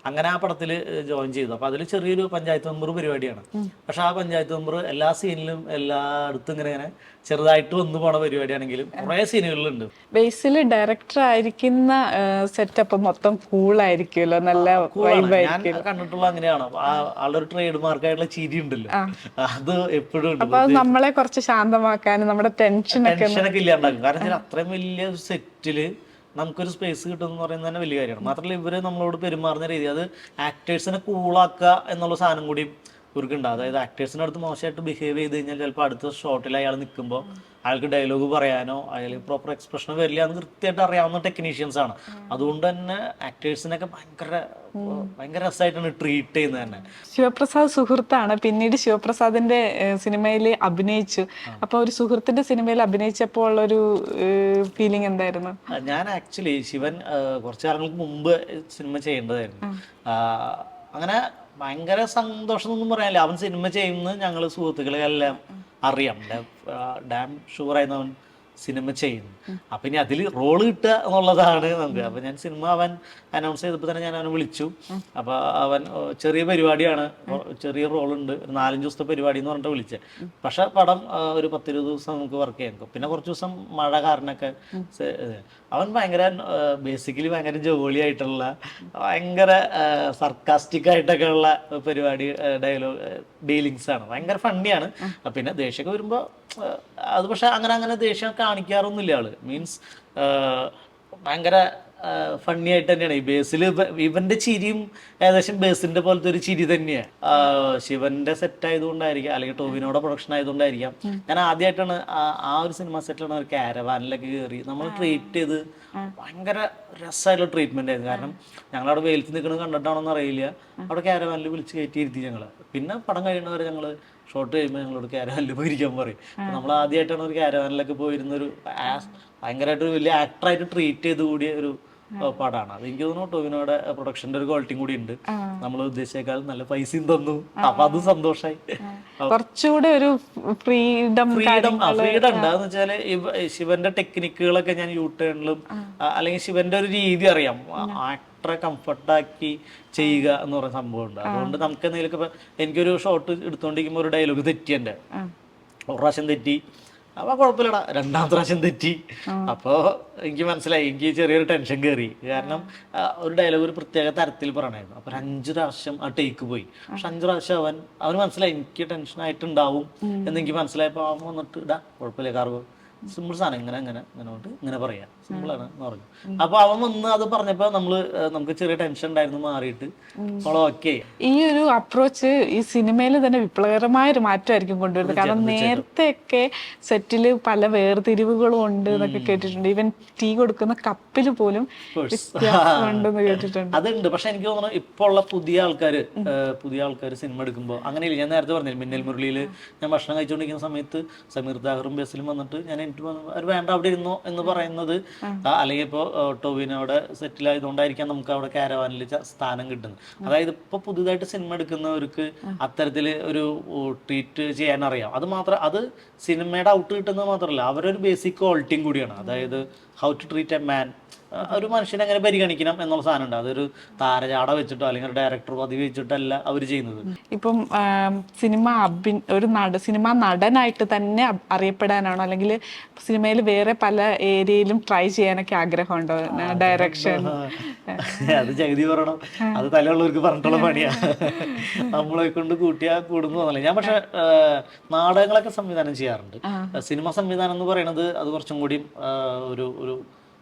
[SPEAKER 1] അങ്ങനെ ആ പടത്തിൽ ജോയിൻ ചെയ്തു. അപ്പോൾ അതിൽ ചെറിയൊരു പഞ്ചായത്ത് മെമ്പർ പരിപാടിയാണ്. പക്ഷെ ആ പഞ്ചായത്ത് മെമ്പർ എല്ലാ സീനിലും എല്ലായിടത്തും ഇങ്ങനെ ചെറുതായിട്ട് വന്നു പോണ പരിപാടിയാണെങ്കിലും കുറേ സീനുകളിലുണ്ട്.
[SPEAKER 2] ബേസിൽ ഡയറക്ടർ ആയിരിക്കുന്ന സെറ്റപ്പ് മൊത്തം കൂളായിരിക്കുമല്ലോ, നല്ല
[SPEAKER 1] ഞാൻ കണ്ടിട്ടുള്ള അങ്ങനെയാണ്. ആളുടെ ഒരു ട്രേഡ് മാർക്കായിട്ടുള്ള ചിരി ഉണ്ടല്ലോ, അത് എപ്പോഴും ഉണ്ട്.
[SPEAKER 2] അപ്പൊ നമ്മളെ കുറച്ച് ശാന്തമാക്കാനും നമ്മുടെ ടെൻഷനൊക്കെ
[SPEAKER 1] ഇല്ലാണ്ടാക്കും. കാരണം അത്രയും വലിയ സെറ്റില് നമുക്കൊരു സ്പേസ് കിട്ടുമെന്ന് പറയുന്നത് തന്നെ വലിയ കാര്യമാണ്. മാത്രമല്ല ഇവര് നമ്മളോട് പെരുമാറുന്ന രീതി, അത് ആക്ടേഴ്സിനെ കൂളാക്കുക എന്നുള്ള സാധനം കൂടി ഇവർക്കുണ്ട്. അതായത് ആക്ടേഴ്സിൻ്റെ അടുത്ത് മോശമായിട്ട് ബിഹേവ് ചെയ്ത് കഴിഞ്ഞാൽ ചിലപ്പോൾ അടുത്ത ഷോട്ടിൽ അയാൾ നിൽക്കുമ്പോൾ അയാൾക്ക് ഡയലോഗ് പറയാനോ അയാൾ പ്രോപ്പർ എക്സ്പ്രഷനോ വരില്ല എന്ന് കൃത്യമായിട്ട് അറിയാവുന്ന ടെക്നീഷ്യൻസ് ആണ്. അതുകൊണ്ട് തന്നെ ആക്ടേഴ്സിനൊക്കെ ഭയങ്കര രസമായിട്ടാണ് ട്രീറ്റ് ചെയ്യുന്നത് തന്നെ.
[SPEAKER 2] ശിവപ്രസാദ് സുഹൃത്താണ്. പിന്നീട് ശിവപ്രസാദിന്റെ സിനിമയിൽ അഭിനയിച്ചു. അപ്പൊ ഒരു സുഹൃത്തിന്റെ സിനിമയിൽ അഭിനയിച്ചപ്പോൾ ഉള്ളൊരു ഫീലിംഗ് എന്തായിരുന്നു?
[SPEAKER 1] ഞാൻ ആക്ച്വലി ശിവൻ കുറച്ച് കാലങ്ങൾക്ക് മുമ്പ് സിനിമ ചെയ്യേണ്ടതായിരുന്നു. അങ്ങനെ ഭയങ്കര സന്തോഷം ഒന്നും പറയാനില്ല. അവൻ സിനിമ ചെയ്യുന്നത് ഞങ്ങൾ സുഹൃത്തുക്കളെല്ലാം അറിയാം. ഡാം ഷുവറായിരുന്നു അവൻ സിനിമ ചെയ്യുന്നു. അപ്പം ഇനി അതിൽ റോള് കിട്ടുക എന്നുള്ളതാണ് നമുക്ക്. അപ്പം ഞാൻ സിനിമ അവൻ അനൗൺസ് ചെയ്തപ്പോൾ തന്നെ ഞാൻ അവനെ വിളിച്ചു. അപ്പോൾ അവൻ ചെറിയ പരിപാടിയാണ്, ചെറിയ റോളുണ്ട്, ഒരു 4-5 ദിവസത്തെ പരിപാടി എന്ന് പറഞ്ഞിട്ട് വിളിച്ചത്. പക്ഷെ പടം ഒരു 10-20 ദിവസം നമുക്ക് വർക്ക് ചെയ്യാം. പിന്നെ കുറച്ച് ദിവസം മഴ കാരണമൊക്കെ അവൻ ഭയങ്കര ബേസിക്കലി ഭയങ്കര ജോളിയായിട്ടുള്ള, ഭയങ്കര സർക്കാസ്റ്റിക് ആയിട്ടൊക്കെ ഉള്ള പരിപാടി, ഡയലോഗ് ഡീലിങ്സ് ആണ്. ഭയങ്കര ഫണ്ണിയാണ്. പിന്നെ ദേഷ്യമൊക്കെ വരുമ്പോൾ അത് പക്ഷെ അങ്ങനെ ദേഷ്യം കാണിക്കാറൊന്നുമില്ല ആള്. മീൻസ് ഭയങ്കര ഫണ്ണി ആയിട്ട് തന്നെയാണ്. ഈ ബേസിൽ ഇവന്റെ ചിരിയും ഏകദേശം ബേസിന്റെ പോലത്തെ ഒരു ചിരി തന്നെയാണ്. ശിവന്റെ സെറ്റ് ആയതുകൊണ്ടായിരിക്കാം, അല്ലെങ്കിൽ ടോവിനോടെ പ്രൊഡക്ഷൻ ആയതുകൊണ്ടായിരിക്കാം. ഞാൻ ആദ്യമായിട്ടാണ് ആ ഒരു സിനിമ സെറ്റിലാണ് ഒരു കാരവാനിലൊക്കെ കയറി നമ്മൾ ട്രീറ്റ് ചെയ്ത്. ഭയങ്കര രസമായിട്ടുള്ള ട്രീറ്റ്മെന്റ് ആയിരുന്നു. കാരണം ഞങ്ങളവിടെ വെയിലത്ത് നിൽക്കുന്നത് കണ്ടിട്ടാണോന്ന് അറിയില്ല, അവിടെ കാരവാനിൽ വിളിച്ച് കയറ്റിയിരുത്തി ഞങ്ങള്. പിന്നെ പടം കഴിയുന്നവരെ ഞങ്ങള് ഷോട്ട് കഴിയുമ്പോൾ ഞങ്ങളോട് കാരവാനിൽ പോയിരിക്കാൻ പറയും. നമ്മൾ ആദ്യമായിട്ടാണ് ഒരു കാരവാനിലൊക്കെ പോയിരുന്നൊരു ഭയങ്കരമായിട്ട് വലിയ ആക്ടറായിട്ട് ട്രീറ്റ് ചെയ്ത് കൂടിയ ഒരു പടമാണ് അത്. എനിക്ക് തോന്നുന്നു ടോവിനോയുടെ പ്രൊഡക്ഷന്റെ ഒരു ക്വാളിറ്റിയും കൂടി ഉണ്ട്. നമ്മൾ ഉദ്ദേശിച്ചേക്കാൾ നല്ല പൈസയും തന്നു. അപ്പൊ അത് സന്തോഷമായി.
[SPEAKER 2] കുറച്ചുകൂടെ ഒരു ഫ്രീഡം
[SPEAKER 1] ഉണ്ടാന്ന് വെച്ചാല് ശിവന്റെ ടെക്നിക്കുകളൊക്കെ ഞാൻ യൂടേണിലും, അല്ലെങ്കിൽ ശിവന്റെ ഒരു രീതി അറിയാം. ആക്ടറെ കംഫർട്ടാക്കി ചെയ്യുക എന്ന് പറയുന്ന സംഭവം ഉണ്ട്. അതുകൊണ്ട് നമുക്ക് എന്തെങ്കിലുമൊക്കെ, എനിക്കൊരു ഷോട്ട് എടുത്തോണ്ടിരിക്കുമ്പോൾ ഒരു ഡയലോഗ് തെറ്റി, എൻ്റെ ഒരു പ്രാവശ്യം തെറ്റി, അപ്പൊ കുഴപ്പമില്ലടാ, 2ാമത്തെ പ്രാവശ്യം തെറ്റി. അപ്പോൾ എനിക്ക് മനസ്സിലായി, എനിക്ക് ചെറിയൊരു ടെൻഷൻ കയറി. കാരണം ഒരു ഡയലോഗ് ഒരു പ്രത്യേക തരത്തിൽ പറയണമായിരുന്നു. അപ്പൊ 5 പ്രാവശ്യം ആ ടേക്ക് പോയി. പക്ഷെ 5 പ്രാവശ്യം അവന് മനസ്സിലായി എനിക്ക് ടെൻഷൻ ആയിട്ടുണ്ടാവും എന്നെനിക്ക് മനസ്സിലായപ്പോൾ അവൻ വന്നിട്ട്, ഇടാ കുഴപ്പമില്ല കാർഗോ, സിമ്പിൾ സാധനം, ഇങ്ങനെ ഇങ്ങനെ ഇങ്ങനോട്ട് ഇങ്ങനെ പറയാ, സിമ്പിളാണ് എന്ന് പറഞ്ഞു. അപ്പൊ അവൻ വന്ന് അത് പറഞ്ഞപ്പോ നമുക്ക് ചെറിയ ടെൻഷൻ ഉണ്ടായിരുന്നു, മാറിയിട്ട് ഓക്കെ.
[SPEAKER 2] ഈ ഒരു അപ്രോച്ച് ഈ സിനിമയിൽ തന്നെ വിപ്ലവകരമായ ഒരു മാറ്റമായിരിക്കും കൊണ്ടുവരുന്നത്. കാരണം നേരത്തെയൊക്കെ സെറ്റില് പല വേർതിരിവുകളും ഉണ്ട് എന്നൊക്കെ കേട്ടിട്ടുണ്ട്. ഈവൻ ടീ കൊടുക്കുന്ന കപ്പിൽ പോലും വ്യത്യാസം ഉണ്ടെന്ന് കേട്ടിട്ടുണ്ട്.
[SPEAKER 1] അതുണ്ട്. പക്ഷെ എനിക്ക് തോന്നുന്നു ഇപ്പൊ ഉള്ള പുതിയ ആൾക്കാർ സിനിമ എടുക്കുമ്പോൾ അങ്ങനെയില്ല. ഞാൻ നേരത്തെ പറഞ്ഞില്ല, മിന്നൽ മുരളിയിൽ ഞാൻ ഭക്ഷണം കഴിച്ചുകൊണ്ടിരിക്കുന്ന സമയത്ത് സമീർ താഹിറും ബേസിലും വന്നിട്ട് എനിക്ക് അവർ വേണ്ട അവിടെ ഇരുന്നോ എന്ന് പറയുന്നത്, അല്ലെങ്കിൽ ഇപ്പോൾ ടോവിനോ അവിടെ സെറ്റിൽ ആയതുകൊണ്ടായിരിക്കാം നമുക്ക് അവിടെ കാരവാനിൽ സ്ഥാനം കിട്ടുന്നത്. അതായത് ഇപ്പൊ പുതുതായിട്ട് സിനിമ എടുക്കുന്നവർക്ക് അത്തരത്തില് ഒരു ട്രീറ്റ് ചെയ്യാൻ അറിയാം. അത് സിനിമയുടെ ഔട്ട് കിട്ടുന്നത് മാത്രമല്ല, അവരൊരു ബേസിക് ക്വാളിറ്റിയും കൂടിയാണ്. അതായത് how to treat a man, ഒരു മനുഷ്യനെ എങ്ങനെ പരിഗണിക്കണം എന്നുള്ള സാധനം ഉണ്ട്. അതൊരു താരജാട വെച്ചിട്ടോ അല്ലെങ്കിൽ ഡയറക്ടർ പദവി വെച്ചിട്ടല്ല അവർ ചെയ്യുന്നത്.
[SPEAKER 2] ഇപ്പം സിനിമ നടനായിട്ട് തന്നെ അറിയപ്പെടാനാണോ, അല്ലെങ്കിൽ സിനിമയിൽ വേറെ പല ഏരിയയിലും ട്രൈ ചെയ്യാനൊക്കെ ആഗ്രഹമുണ്ടോ? ഡയറക്ഷൻ
[SPEAKER 1] അത് ജഗതി പറയണം, അത് തലയുള്ളവർക്ക് പറഞ്ഞിട്ടുള്ള പണിയാണ്. നമ്മളെ കൊണ്ട് കൂടുന്നതല്ല. ഞാൻ പക്ഷെ നാടകങ്ങളൊക്കെ സംവിധാനം ചെയ്യാറുണ്ട്. സിനിമ സംവിധാനം എന്ന് പറയുന്നത് അത് കുറച്ചും കൂടി ഒരു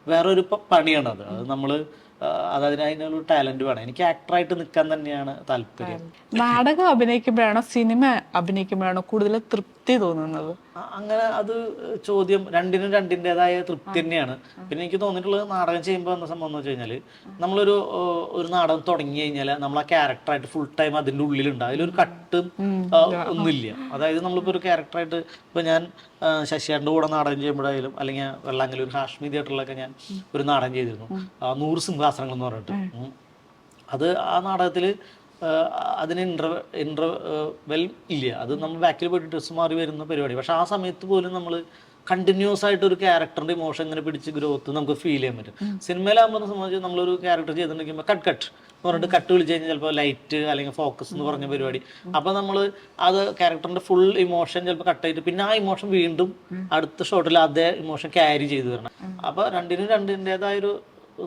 [SPEAKER 1] വേറൊരു പണിയാണ്. അത് നമ്മള് അതിനൊരു ടാലന്റ് വേണം. എനിക്ക് ആക്ടറായിട്ട് നിൽക്കാൻ തന്നെയാണ് താല്പര്യം.
[SPEAKER 2] നാടകം അഭിനയിക്കുമ്പോഴാണോ സിനിമ അഭിനയിക്കുമ്പോഴാണോ കൂടുതൽ തൃപ്തി തോന്നുന്നത്?
[SPEAKER 1] അങ്ങനെ അത് ചോദ്യം രണ്ടിനും രണ്ടിൻ്റെതായ തൃപ്തി തന്നെയാണ്. പിന്നെ എനിക്ക് തോന്നിയിട്ടുള്ളത് നാടകം ചെയ്യുമ്പോൾ എന്ന സംഭവം എന്ന് വെച്ച് കഴിഞ്ഞാൽ, നമ്മളൊരു നാടകം തുടങ്ങി കഴിഞ്ഞാൽ നമ്മൾ ആ ക്യാരക്ടറായിട്ട് ഫുൾ ടൈം അതിൻ്റെ ഉള്ളിലുണ്ട്. അതിലൊരു കട്ടും ഒന്നുമില്ല. അതായത് നമ്മളിപ്പോൾ ഒരു ക്യാരക്ടറായിട്ട്, ഇപ്പോൾ ഞാൻ ശശിയേട്ടൻ്റെ കൂടെ നാടകം ചെയ്യുമ്പോഴായാലും, അല്ലെങ്കിൽ വെള്ളാങ്കല്ലൂർ ഹാഷ്മി തിയേറ്ററിലൊക്കെ ഞാൻ ഒരു നാടകം ചെയ്തിരുന്നു, 100 സിംഹാസനങ്ങൾ എന്ന് പറഞ്ഞിട്ട്. അത് ആ നാടകത്തിൽ അതിന് ഇന്റർവെൽ ഇല്ല. അത് നമ്മൾ ബാക്കിൽ പോയിട്ട് ഡ്രസ്സ് മാറി വരുന്ന പരിപാടി. പക്ഷെ ആ സമയത്ത് പോലും നമ്മൾ കണ്ടിന്യൂസ് ആയിട്ട് ഒരു ക്യാരക്ടറിന്റെ ഇമോഷൻ ഇങ്ങനെ പിടിച്ച് ഗ്രോത്ത് നമുക്ക് ഫീൽ ചെയ്യാൻ പറ്റും. സിനിമയിലാകുമ്പോൾ സംബന്ധിച്ച് നമ്മളൊരു ക്യാരക്ടർ ചെയ്തിട്ടുണ്ടെങ്കിൽ കട്ട് എന്ന് പറഞ്ഞിട്ട് കട്ട് വിളിച്ച് കഴിഞ്ഞാൽ ചിലപ്പോൾ ലൈറ്റ് അല്ലെങ്കിൽ ഫോക്കസ് എന്ന് പറഞ്ഞ പരിപാടി. അപ്പൊ നമ്മൾ അത് ക്യാരക്ടറിന്റെ ഫുൾ ഇമോഷൻ ചിലപ്പോൾ കട്ട് ചെയ്തിട്ട് പിന്നെ ആ ഇമോഷൻ വീണ്ടും അടുത്ത ഷോട്ടിൽ അതേ ഇമോഷൻ ക്യാരി ചെയ്തു വരണം. അപ്പൊ രണ്ടിനും രണ്ടിൻ്റെതായൊരു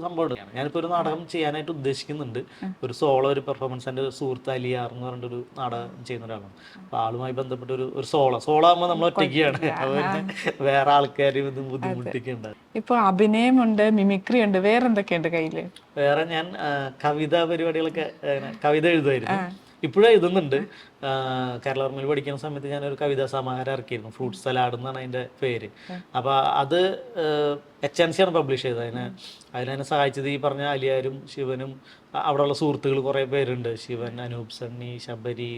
[SPEAKER 1] സംഭവമാണ്. ഞാനിപ്പോൾ ഒരു നാടകം ചെയ്യാനായിട്ട് ഉദ്ദേശിക്കുന്നുണ്ട്. ഒരു സോളോ ഒരു പെർഫോമൻസ്. എൻ്റെ സുഹൃത്ത് അലിയാർ എന്ന് പറഞ്ഞിട്ടൊരു നാടകം ചെയ്യുന്ന ഒരാളാണ്. അപ്പോൾ ആളുമായി ബന്ധപ്പെട്ട ഒരു സോളോ ആകുമ്പോൾ നമ്മൾ ഒറ്റയ്ക്കാണ്. അപ്പോൾ വേറെ ആൾക്കാരും ഇത് ബുദ്ധിമുട്ടിക്കുന്നുണ്ട്.
[SPEAKER 2] ഇപ്പോൾ അഭിനയമുണ്ട്, മിമിക്രി ഉണ്ട്, വേറെ എന്തൊക്കെയുണ്ട് കയ്യില്?
[SPEAKER 1] വേറെ ഞാൻ കവിതാ പരിപാടികളൊക്കെ കവിത എഴുതുമായിരുന്നു. ഇപ്പോഴും എഴുതുന്നുണ്ട്. കേരള ഓർമ്മയിൽ പഠിക്കുന്ന സമയത്ത് ഞാനൊരു കവിതാ സമാഹാരം ഇറക്കിയിരുന്നു. ഫ്രൂട്ട് സലാഡ് എന്നാണ് അതിൻ്റെ പേര്. അപ്പോൾ അത് HNC ആണ് പബ്ലിഷ് ചെയ്തത്. അതിനെ സഹായിച്ചത് ഈ പറഞ്ഞ അലിയാരും ശിവനും അവിടെയുള്ള സുഹൃത്തുക്കൾ കുറേ പേരുണ്ട്. ശിവൻ, അനൂപ് സണ്ണി, ശബരി,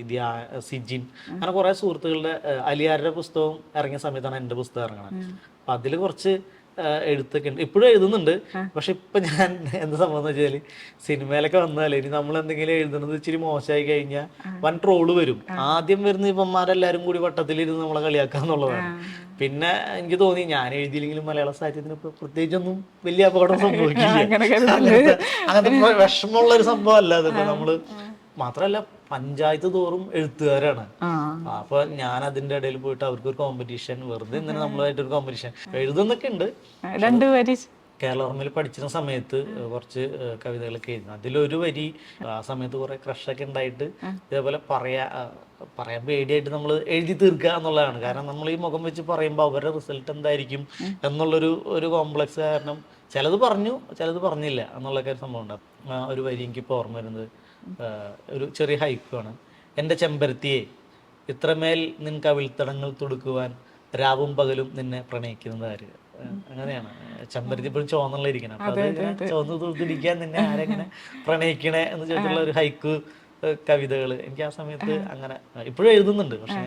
[SPEAKER 1] സിജിൻ, അങ്ങനെ കുറേ സുഹൃത്തുക്കളുടെ. അലിയാരുടെ പുസ്തകം ഇറങ്ങിയ സമയത്താണ് എൻ്റെ പുസ്തകം ഇറങ്ങുന്നത്. അപ്പം അതിൽ കുറച്ച് എഴുത്തൊക്കെ ഉണ്ട്. ഇപ്പോഴും എഴുതുന്നുണ്ട്. പക്ഷെ ഇപ്പൊ ഞാൻ എന്താ സംഭവം എന്ന് വെച്ചാല്, സിനിമയിലൊക്കെ വന്നാലേ ഇനി നമ്മൾ എന്തെങ്കിലും എഴുതുന്നത് ഇച്ചിരി മോശമായി കഴിഞ്ഞാൽ വൻ ട്രോള് വരും. ആദ്യം വരുന്ന ഇവന്മാരെല്ലാരും കൂടി വട്ടത്തിലിരുന്ന് നമ്മളെ കളിയാക്കാന്നുള്ളതാണ്. പിന്നെ എനിക്ക് തോന്നി ഞാൻ എഴുതിയില്ലെങ്കിലും മലയാള സാഹിത്യത്തിന് പ്രത്യേകിച്ചൊന്നും വലിയ അപകടം സംഭവിക്കില്ല. അങ്ങനത്തെ വിഷമമുള്ള ഒരു സംഭവം അല്ല അതിപ്പോ. നമ്മള് മാത്രല്ല പഞ്ചായത്ത് തോറും എഴുത്തുകാരാണ്. അപ്പൊ ഞാൻ അതിന്റെ ഇടയിൽ പോയിട്ട് അവർക്കൊരു കോമ്പറ്റീഷൻ, വെറുതെ ഇങ്ങനെ നമ്മളായിട്ടൊരു കോമ്പറ്റീഷൻ എഴുതുന്നൊക്കെ ഉണ്ട്. കേരള ഓർമ്മയിൽ പഠിച്ചിരുന്ന സമയത്ത് കുറച്ച് കവിതകളൊക്കെ എഴുതുന്നു. അതിലൊരു വരി ആ സമയത്ത് കുറെ ക്രഷൊക്കെ ഉണ്ടായിട്ട് ഇതേപോലെ പറയാൻ പേടിയായിട്ട് നമ്മൾ എഴുതി തീർക്കുക എന്നുള്ളതാണ്. കാരണം നമ്മൾ ഈ മുഖം വെച്ച് പറയുമ്പോൾ അവരുടെ റിസൾട്ട് എന്തായിരിക്കും എന്നുള്ളൊരു കോംപ്ലക്സ് കാരണം ചിലത് പറഞ്ഞു ചിലത് പറഞ്ഞില്ല എന്നുള്ളൊക്കെ ഒരു സംഭവം ഉണ്ടാകും. ഒരു വരി എനിക്കിപ്പോൾ ഓർമ്മ വരുന്നത് ഒരു ചെറിയ ഹൈക്കുമാണ്. എൻ്റെ ചെമ്പരത്തിയെ ഇത്രമേൽ നിൻ കവിൾത്തടങ്ങൾ തുടുക്കുവാൻ രാവും പകലും നിന്നെ പ്രണയിക്കുന്നത് ആര്. അങ്ങനെയാണ്. ചെമ്പരത്തി ഇപ്പോഴും ചുവന്നുള്ള ഇരിക്കണം. അപ്പൊ അത് ചുവന്ന് തുടിക്കാൻ നിന്നെ ആരെങ്ങനെ പ്രണയിക്കണേ എന്ന് ചോദിച്ചുള്ള ഒരു ഹൈക്ക് കവിതകള് എനിക്ക് ആ സമയത്ത് അങ്ങനെ ഇപ്പോഴും എഴുതുന്നുണ്ട്. പക്ഷെ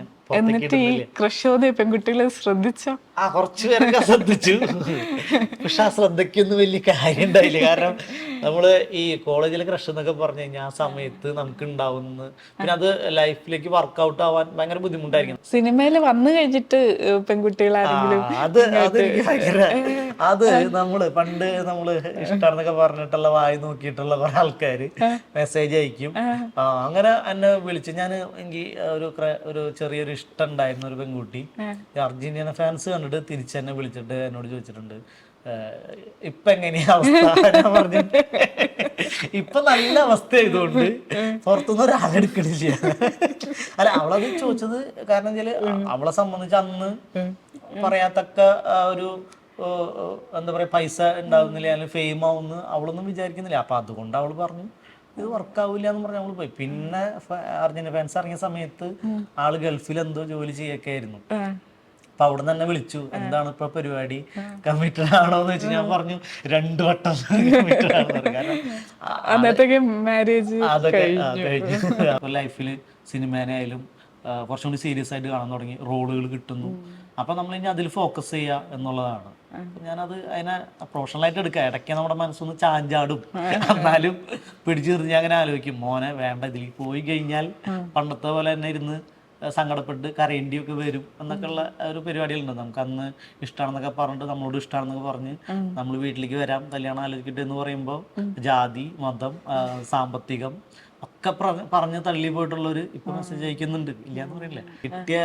[SPEAKER 2] പെൺകുട്ടികളെ ശ്രദ്ധിച്ചോ?
[SPEAKER 1] കുറച്ചു പേരൊക്കെ ശ്രദ്ധിച്ചു. പക്ഷെ ആ ശ്രദ്ധയ്ക്കൊന്നും വലിയ കാര്യം ഉണ്ടായില്ല. കാരണം നമ്മള് ഈ കോളേജിലെ ക്രഷ് എന്നൊക്കെ പറഞ്ഞു കഴിഞ്ഞാൽ ആ സമയത്ത് നമുക്ക് ഉണ്ടാവുന്ന, പിന്നെ അത് ലൈഫിലേക്ക് വർക്ക്ഔട്ട് ആവാൻ ഭയങ്കര ബുദ്ധിമുട്ടായിരിക്കും.
[SPEAKER 2] സിനിമയിൽ വന്നു കഴിഞ്ഞിട്ട് പെൺകുട്ടികളാണെങ്കിലും
[SPEAKER 1] അത് നമ്മള് പണ്ട് നമ്മള് ഇഷ്ടമാണെന്നൊക്കെ പറഞ്ഞിട്ടുള്ള വായി നോക്കിയിട്ടുള്ള കുറെ ആൾക്കാര് മെസ്സേജ് അയക്കും. അങ്ങനെ എന്നെ വിളിച്ചു. ഞാൻ എനിക്ക് ഒരു ചെറിയൊരു ഇഷ്ടം ഉണ്ടായിരുന്ന ഒരു പെൺകുട്ടി അർജന്റീന ഫാൻസ് കണ്ടിട്ട് തിരിച്ചെന്നെ വിളിച്ചിട്ട് എന്നോട് ചോദിച്ചിട്ടുണ്ട്, ഇപ്പൊ എങ്ങനെയാ അവസ്ഥ. ഞാൻ പറഞ്ഞിട്ട് ഇപ്പൊ നല്ല അവസ്ഥ ആയതുകൊണ്ട് പുറത്തുനിന്ന് ഒരാളെടുക്കണില്ല. അല്ല, അവളത് ചോദിച്ചത് കാരണം വെച്ചാല് അവളെ സംബന്ധിച്ച് അന്ന് പറയാത്തക്ക ഒരു എന്താ പറയാ പൈസ ഉണ്ടാവുന്നില്ല, അല്ലെങ്കിൽ ഫെയിം ആവുന്ന അവളൊന്നും വിചാരിക്കുന്നില്ല. അപ്പൊ അതുകൊണ്ട് അവള് പറഞ്ഞു ഇത് വർക്കാവില്ല എന്ന് പറഞ്ഞ് അവള് പോയി. പിന്നെ അർജന്റീന ഫാൻസ് ഇറങ്ങിയ സമയത്ത് ആള് ഗൾഫിൽ എന്തോ ജോലി ചെയ്യൊക്കെ ആയിരുന്നു. അപ്പൊ അവിടെ നിന്ന് തന്നെ വിളിച്ചു, എന്താണ് ഇപ്പൊ പരിപാടി, കമ്മിറ്റഡ് ആണോ എന്ന് വെച്ച് ഞാൻ പറഞ്ഞു 2 വട്ടം കമ്മിറ്റഡ് ആണെന്ന് പറഞ്ഞു. കാരണം
[SPEAKER 2] മാരേജ്
[SPEAKER 1] അതൊക്കെ കഴിഞ്ഞു. അപ്പൊ ലൈഫിൽ സിനിമേനായാലും കുറച്ചും കൂടി സീരിയസ് ആയിട്ട് കാണാൻ തുടങ്ങി, റോളുകൾ കിട്ടുന്നു. അപ്പൊ നമ്മൾ ഇനി അതിൽ ഫോക്കസ് ചെയ്യുക എന്നുള്ളതാണ്. ഞാനത് അതിനെ പ്രൊഫഷണലായിട്ട് എടുക്കുക. ഇടയ്ക്ക് നമ്മുടെ മനസ്സൊന്ന് ചാഞ്ചാടും, എന്നാലും പിടിച്ചു നിർത്തി അങ്ങനെ ആലോചിക്കും, മോനെ വേണ്ട, ഇതിൽ പോയി കഴിഞ്ഞാൽ പണ്ടത്തെ പോലെ തന്നെ ഇരുന്ന് സങ്കടപ്പെട്ട് കരയേണ്ടിയൊക്കെ വരും എന്നൊക്കെ ഉള്ള ഒരു പരിപാടികളുണ്ട്. നമുക്ക് അന്ന് ഇഷ്ടമാണെന്നൊക്കെ പറഞ്ഞിട്ട് നമ്മളോട് ഇഷ്ടമാണെന്നൊക്കെ പറഞ്ഞ് നമ്മൾ വീട്ടിലേക്ക് വരാം, കല്യാണം ആലോചിക്കട്ടെ എന്ന് പറയുമ്പോൾ ജാതി, മതം, സാമ്പത്തികം ഒക്കെ പറഞ്ഞ് തള്ളി പോയിട്ടുള്ളവര് ഇപ്പൊ മെസ്സേജ് അയക്കുന്നുണ്ട്. ഇല്ലാന്ന് പറയില്ല. കിട്ടിയ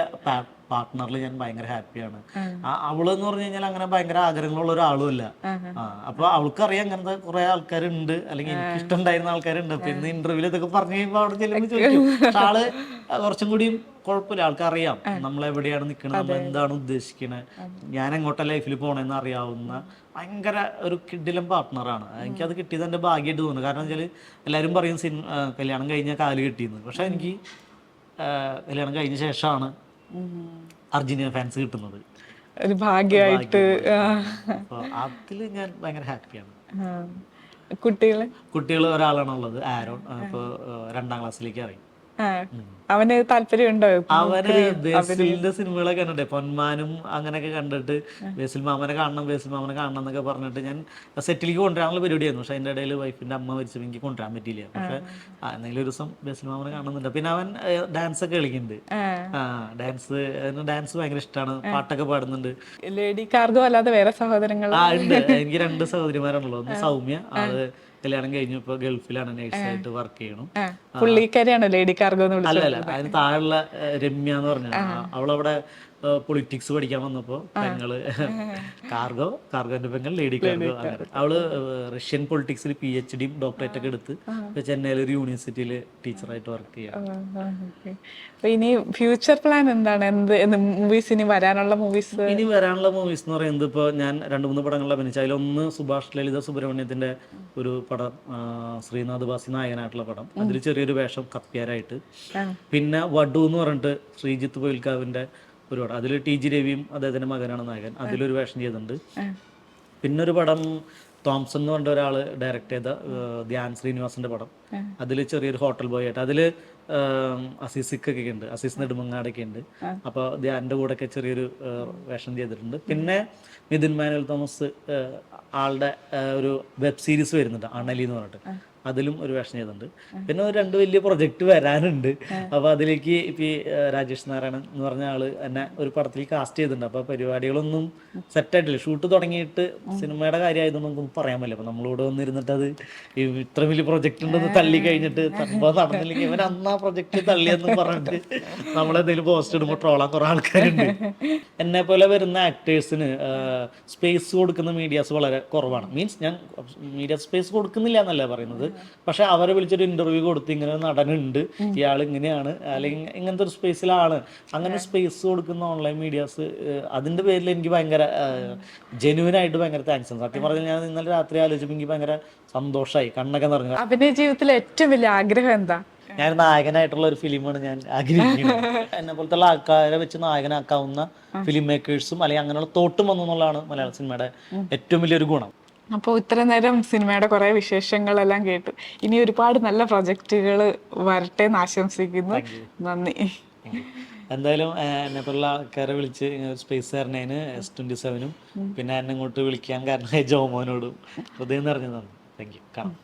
[SPEAKER 1] പാർട്ട്ണറിൽ ഞാൻ ഭയങ്കര ഹാപ്പിയാണ്. അവള് എന്ന് പറഞ്ഞു കഴിഞ്ഞാൽ അങ്ങനെ ഭയങ്കര ആഗ്രഹങ്ങളുള്ള ഒരാളുമല്ല. അപ്പൊ അവൾക്കറിയാം അങ്ങനത്തെ കുറെ ആൾക്കാരുണ്ട്, അല്ലെങ്കിൽ എനിക്ക് ഇഷ്ടമുണ്ടായിരുന്ന ആൾക്കാരുണ്ട്. അപ്പൊ ഇന്ന് ഇന്റർവ്യൂല് ഇതൊക്കെ പറഞ്ഞു കഴിയുമ്പോൾ അവിടെ ചെല്ലുമ്പോൾ ചോദിക്കും. പക്ഷെ ആള് കുറച്ചും കൂടി കുഴപ്പമില്ല, ആൾക്കറിയാം നമ്മൾ എവിടെയാണ് നിൽക്കുന്നത്, നമ്മൾ എന്താണ് ഉദ്ദേശിക്കുന്നത്, ഞാൻ എങ്ങോട്ടാ ലൈഫിൽ പോകണമെന്ന് അറിയാവുന്ന ഭയങ്കര ഒരു കിടിലം പാർട്ട്ണറാണ്. എനിക്കത് കിട്ടിയത് എൻ്റെ ഭാഗ്യമായിട്ട് തോന്നുന്നു. കാരണം വെച്ചാൽ എല്ലാവരും പറയും കല്യാണം കഴിഞ്ഞ കാല് കിട്ടിയെന്ന്. പക്ഷെ എനിക്ക് കല്യാണം കഴിഞ്ഞ ശേഷമാണ് അർജന്റീന ഫാൻസ് കിട്ടുന്നത്.
[SPEAKER 2] ഒരു ഭാഗ്യമായിട്ട്.
[SPEAKER 1] അപ്പോൾ അതിൽ ഞാൻ ഭയങ്കര ഹാപ്പിയാണ്.
[SPEAKER 2] കുട്ടികൾ
[SPEAKER 1] ഒരാളാണുള്ളത്, ആരോൺ. ഇപ്പോൾ 2ാം ക്ലാസ്സിലേക്ക് അറിയും.
[SPEAKER 2] അവന് താല്പര്യമുണ്ടോ?
[SPEAKER 1] അവന് ബേസിലിന്റെ സിനിമകളൊക്കെ കണ്ടിട്ട്, പൊന്മാനും അങ്ങനെയൊക്കെ കണ്ടിട്ട് ബേസിൽ മാമനെ കാണണം എന്നൊക്കെ പറഞ്ഞിട്ട് ഞാൻ സെറ്റിലേക്ക് കൊണ്ടുവരാനുള്ള പരിപാടിയായിരുന്നു. പക്ഷെ അതിന്റെ ഇടയിൽ വൈഫിന്റെ അമ്മ മരിച്ചപ്പോൾ എനിക്ക് കൊണ്ടുവരാൻ പറ്റിയില്ല. പക്ഷെ എന്തെങ്കിലും ഒരു ദിവസം ബേസിൽ മാമനെ കാണുന്നുണ്ട്. പിന്നെ അവൻ ഡാൻസ് ഒക്കെ കളിക്കുന്നുണ്ട്. ഡാൻസ് ഭയങ്കര ഇഷ്ടമാണ്, പാട്ടൊക്കെ പാടുന്നുണ്ട്.
[SPEAKER 2] ലേഡി കാർഗോ അല്ലാതെ വേറെ സഹോദരങ്ങൾ?
[SPEAKER 1] ഉണ്ട്, എനിക്ക് 2 സഹോദരിമാരാണുള്ളത്. ഒന്ന് സൗമ്യ, ആള് കല്യാണം കഴിഞ്ഞു, ഇപ്പൊ ഗൾഫിലാണ്, നേഴ്സായിട്ട് വർക്ക് ചെയ്യണം.
[SPEAKER 2] പുള്ളിക്കാരിയാണോ ലേഡി കാർഗോ?
[SPEAKER 1] അല്ലല്ല, അതിന് താഴെയുള്ള രമ്യ എന്ന് പറഞ്ഞ അവളവിടെ പൊളിറ്റിക്സ് പഠിക്കാൻ വന്നപ്പോ പെങ്ങള് കാർഗോന്റെ പെങ്ങൾ ലേഡി കാർഗോ. അവള് റഷ്യൻ പൊളിറ്റിക്സിൽ PhD ഡോക്ടറേറ്റ് ഒക്കെ എടുത്ത് ചെന്നൈയിലെ ഒരു യൂണിവേഴ്സിറ്റിയിൽ ടീച്ചറായിട്ട് വർക്ക് ചെയ്യാം.
[SPEAKER 2] ഇനി ഫ്യൂച്ചർ പ്ലാൻ എന്താണ്? മൂവീസ് ഇനി വരാനുള്ള മൂവീസ്
[SPEAKER 1] എന്ന് പറയുന്നത്, ഇപ്പൊ ഞാൻ 2-3 പടങ്ങളിൽ അഭിനയിച്ചു. അതിലൊന്ന് സുഭാഷ് ലളിത സുബ്രഹ്മണ്യത്തിന്റെ ഒരു പടം, ശ്രീനാഥ് ബാസി നായകനായിട്ടുള്ള പടം. അതിൽ ചെറിയൊരു വേഷം കപ്പ്യാരായിട്ട്. പിന്നെ വഡു എന്ന് പറഞ്ഞിട്ട് ശ്രീജിത്ത് പൊയിൽക്കാവിന്റെ ഒരു പടം, അതിൽ TG രവിയും അദ്ദേഹത്തിന്റെ മകനാണ് നായകൻ. അതിലൊരു വേഷം ചെയ്തിട്ടുണ്ട്. പിന്നെ ഒരു പടം തോംസൺ എന്ന് പറഞ്ഞ ഒരാള് ഡയറക്ട് ചെയ്ത ധ്യാൻ ശ്രീനിവാസന്റെ പടം, അതിൽ ചെറിയൊരു ഹോട്ടൽ ബോയ് ആയിട്ട്. അതില് അസീസിക്കൊക്കെ ഉണ്ട്, അസീസ് നെടുമങ്ങാടൊക്കെ ഉണ്ട്. അപ്പോൾ ധ്യാൻ്റെ കൂടെ ഒക്കെ ചെറിയൊരു വേഷം ചെയ്തിട്ടുണ്ട്. പിന്നെ മിഥുൻ മാനുവൽ തോമസ് ആളുടെ ഒരു വെബ് സീരീസ് വരുന്നുണ്ട്, അണലി എന്ന് പറഞ്ഞിട്ട്, അതിലും ഒരു വേഷം ചെയ്തിട്ടുണ്ട്. പിന്നെ 2 വലിയ പ്രൊജക്റ്റ് വരാനുണ്ട്. അപ്പോൾ അതിലേക്ക് ഇപ്പം ഈ രാജേഷ് നാരായണൻ എന്ന് പറഞ്ഞ ആള് എന്നെ ഒരു പടത്തിൽ കാസ്റ്റ് ചെയ്തിട്ടുണ്ട്. അപ്പോൾ പരിപാടികളൊന്നും സെറ്റായിട്ടില്ല, ഷൂട്ട് തുടങ്ങിയിട്ട്. സിനിമയുടെ കാര്യമായതുകൊണ്ട് നമുക്കൊന്നും പറയാൻ പറ്റില്ല. അപ്പോൾ നമ്മളോട് വന്നിരുന്നിട്ട് അത് ഇത്ര വലിയ പ്രൊജക്റ്റ് ഉണ്ടെന്ന് തള്ളി കഴിഞ്ഞിട്ട് സംഭവം നടന്നില്ലെങ്കിൽ ഇവൻ അന്നാ പ്രൊജക്റ്റ് തള്ളിയെന്ന് പറഞ്ഞിട്ട് നമ്മളെന്തെങ്കിലും പോസ്റ്റ് ഇടുമ്പോൾ ട്രോളാൻ കുറെ ആൾക്കാരുണ്ട്. എന്നെ പോലെ വരുന്ന ആക്ടേഴ്സിന് സ്പേസ് കൊടുക്കുന്ന മീഡിയാസ് വളരെ കുറവാണ്. മീൻസ് ഞാൻ മീഡിയ സ്പേസ് കൊടുക്കുന്നില്ല എന്നല്ല പറയുന്നത്, പക്ഷെ അവരെ വിളിച്ചൊരു ഇന്റർവ്യൂ കൊടുത്ത് ഇങ്ങനെ നടനുണ്ട്, ഇയാൾ ഇങ്ങനെയാണ്, അല്ലെങ്കിൽ ഇങ്ങനത്തെ ഒരു സ്പേസിലാണ്, അങ്ങനെ സ്പേസ് കൊടുക്കുന്ന ഓൺലൈൻ മീഡിയാസ്, അതിന്റെ പേരിൽ എനിക്ക് ഭയങ്കര ജെന്യുവനായിട്ട് ഭയങ്കര താങ്ക്സ് ആണ്. സത്യം പറഞ്ഞാൽ ഞാൻ ഇന്നലെ രാത്രി ആലോചിച്ചപ്പോൾ എനിക്ക് ഭയങ്കര സന്തോഷമായി, കണ്ണൊക്കെ നിറഞ്ഞു.
[SPEAKER 2] അഭിനയ ജീവിതത്തിലെ ഏറ്റവും വലിയ ആഗ്രഹം എന്താ?
[SPEAKER 1] ഞാൻ നായകനായിട്ടുള്ള ഒരു ഫിലിമാണ് ഞാൻ ആഗ്രഹിക്കുന്നത്. എന്നെ പോലത്തുള്ള ആൾക്കാരെ വെച്ച് നായകനാക്കാവുന്ന ഫിലിം മേക്കേഴ്സും അല്ലെങ്കിൽ അങ്ങനെയുള്ള തോട്ടും വന്നു എന്നുള്ളതാണ് മലയാള സിനിമയുടെ ഏറ്റവും വലിയൊരു ഗുണം.
[SPEAKER 2] അപ്പോൾ ഇത്ര നേരം സിനിമയുടെ കുറേ വിശേഷങ്ങളെല്ലാം കേട്ടു. ഇനി ഒരുപാട് നല്ല പ്രൊജക്റ്റുകൾ വരട്ടെ എന്ന് ആശംസിക്കുന്നു. നന്ദി.
[SPEAKER 1] എന്തായാലും എന്നെപ്പോലുള്ള ആൾക്കാരെ വിളിച്ച് സ്പേസ് തരണേന് S27-നും പിന്നെ എന്നെ ഇങ്ങോട്ട് വിളിക്കാൻ കാരണം ജോമോനോടും ഹൃദയം നിറഞ്ഞു നന്ദി. Thank you. കാണാം.